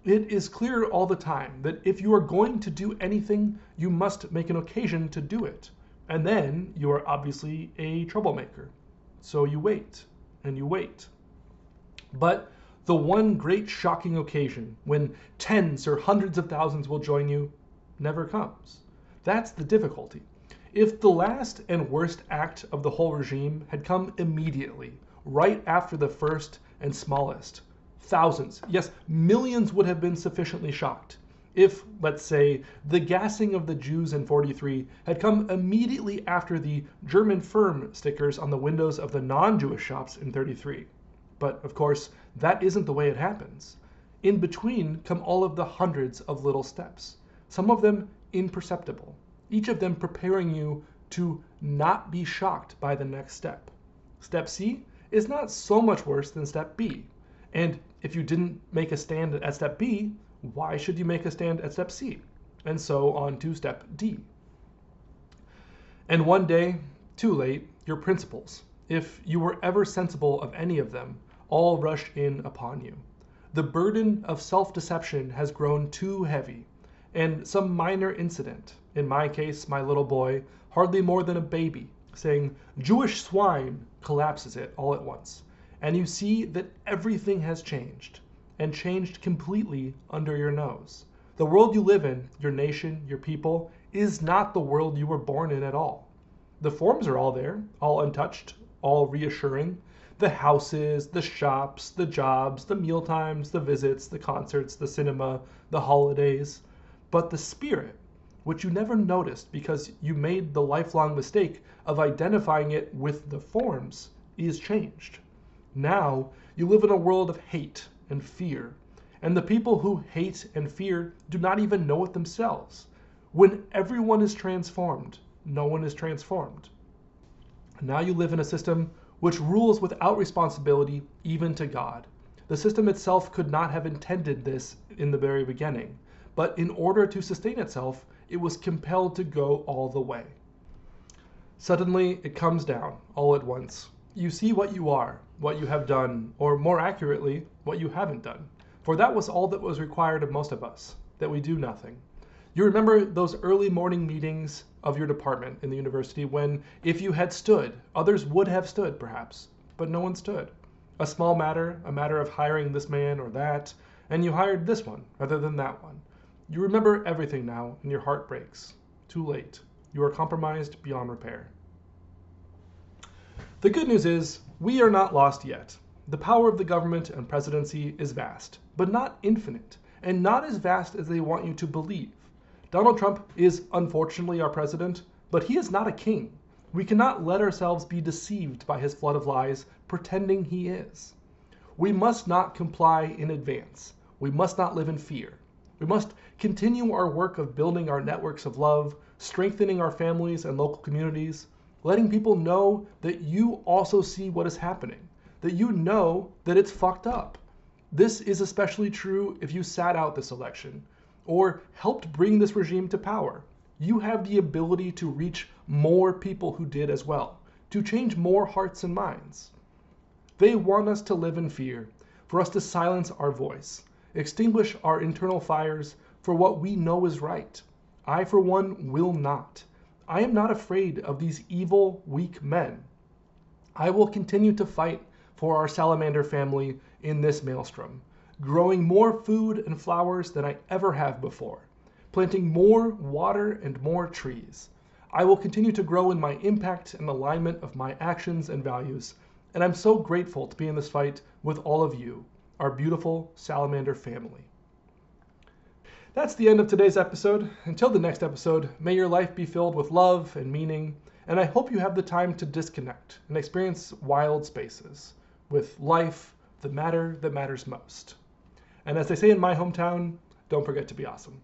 It is clear all the time that if you are going to do anything, you must make an occasion to do it. And then you are obviously a troublemaker. So you wait and you wait. But the one great shocking occasion when tens or hundreds of thousands will join you never comes. That's the difficulty. If the last and worst act of the whole regime had come immediately, right after the first and smallest, thousands, yes, millions would have been sufficiently shocked. If, let's say, the gassing of the Jews in 43 had come immediately after the German firm stickers on the windows of the non-Jewish shops in 33. But, of course, that isn't the way it happens. In between come all of the hundreds of little steps, some of them imperceptible, each of them preparing you to not be shocked by the next step. Step C is not so much worse than step B. And if you didn't make a stand at step B, why should you make a stand at step C? And so on to step D. And one day, too late, your principles, if you were ever sensible of any of them, all rush in upon you. The burden of self-deception has grown too heavy, and some minor incident, in my case, my little boy, hardly more than a baby, saying, "Jewish swine," collapses it all at once. And you see that everything has changed, and changed completely under your nose. The world you live in, your nation, your people, is not the world you were born in at all. The forms are all there, all untouched, all reassuring. The houses, the shops, the jobs, the mealtimes, the visits, the concerts, the cinema, the holidays. But the spirit, which you never noticed because you made the lifelong mistake of identifying it with the forms, is changed. Now you live in a world of hate and fear, and the people who hate and fear do not even know it themselves. When everyone is transformed, no one is transformed. Now you live in a system which rules without responsibility even to God. The system itself could not have intended this in the very beginning, but in order to sustain itself, it was compelled to go all the way. Suddenly, it comes down, all at once. You see what you are, what you have done, or more accurately, what you haven't done. For that was all that was required of most of us, that we do nothing. You remember those early morning meetings of your department in the university when, if you had stood, others would have stood perhaps, but no one stood. A small matter, a matter of hiring this man or that, and you hired this one rather than that one. You remember everything now, and your heart breaks. Too late. You are compromised beyond repair. The good news is, we are not lost yet. The power of the government and presidency is vast, but not infinite, and not as vast as they want you to believe. Donald Trump is unfortunately our president, but he is not a king. We cannot let ourselves be deceived by his flood of lies, pretending he is. We must not comply in advance. We must not live in fear. We must continue our work of building our networks of love, strengthening our families and local communities, letting people know that you also see what is happening, that you know that it's fucked up. This is especially true if you sat out this election, or helped bring this regime to power. You have the ability to reach more people who did as well, to change more hearts and minds. They want us to live in fear, for us to silence our voice, extinguish our internal fires for what we know is right. I, for one, will not. I am not afraid of these evil, weak men. I will continue to fight for our salamander family in this maelstrom, growing more food and flowers than I ever have before, planting more water and more trees. I will continue to grow in my impact and alignment of my actions and values, and I'm so grateful to be in this fight with all of you, our beautiful salamander family. That's the end of today's episode. Until the next episode, may your life be filled with love and meaning, and I hope you have the time to disconnect and experience wild spaces with life, the matter that matters most. And as they say in my hometown, don't forget to be awesome.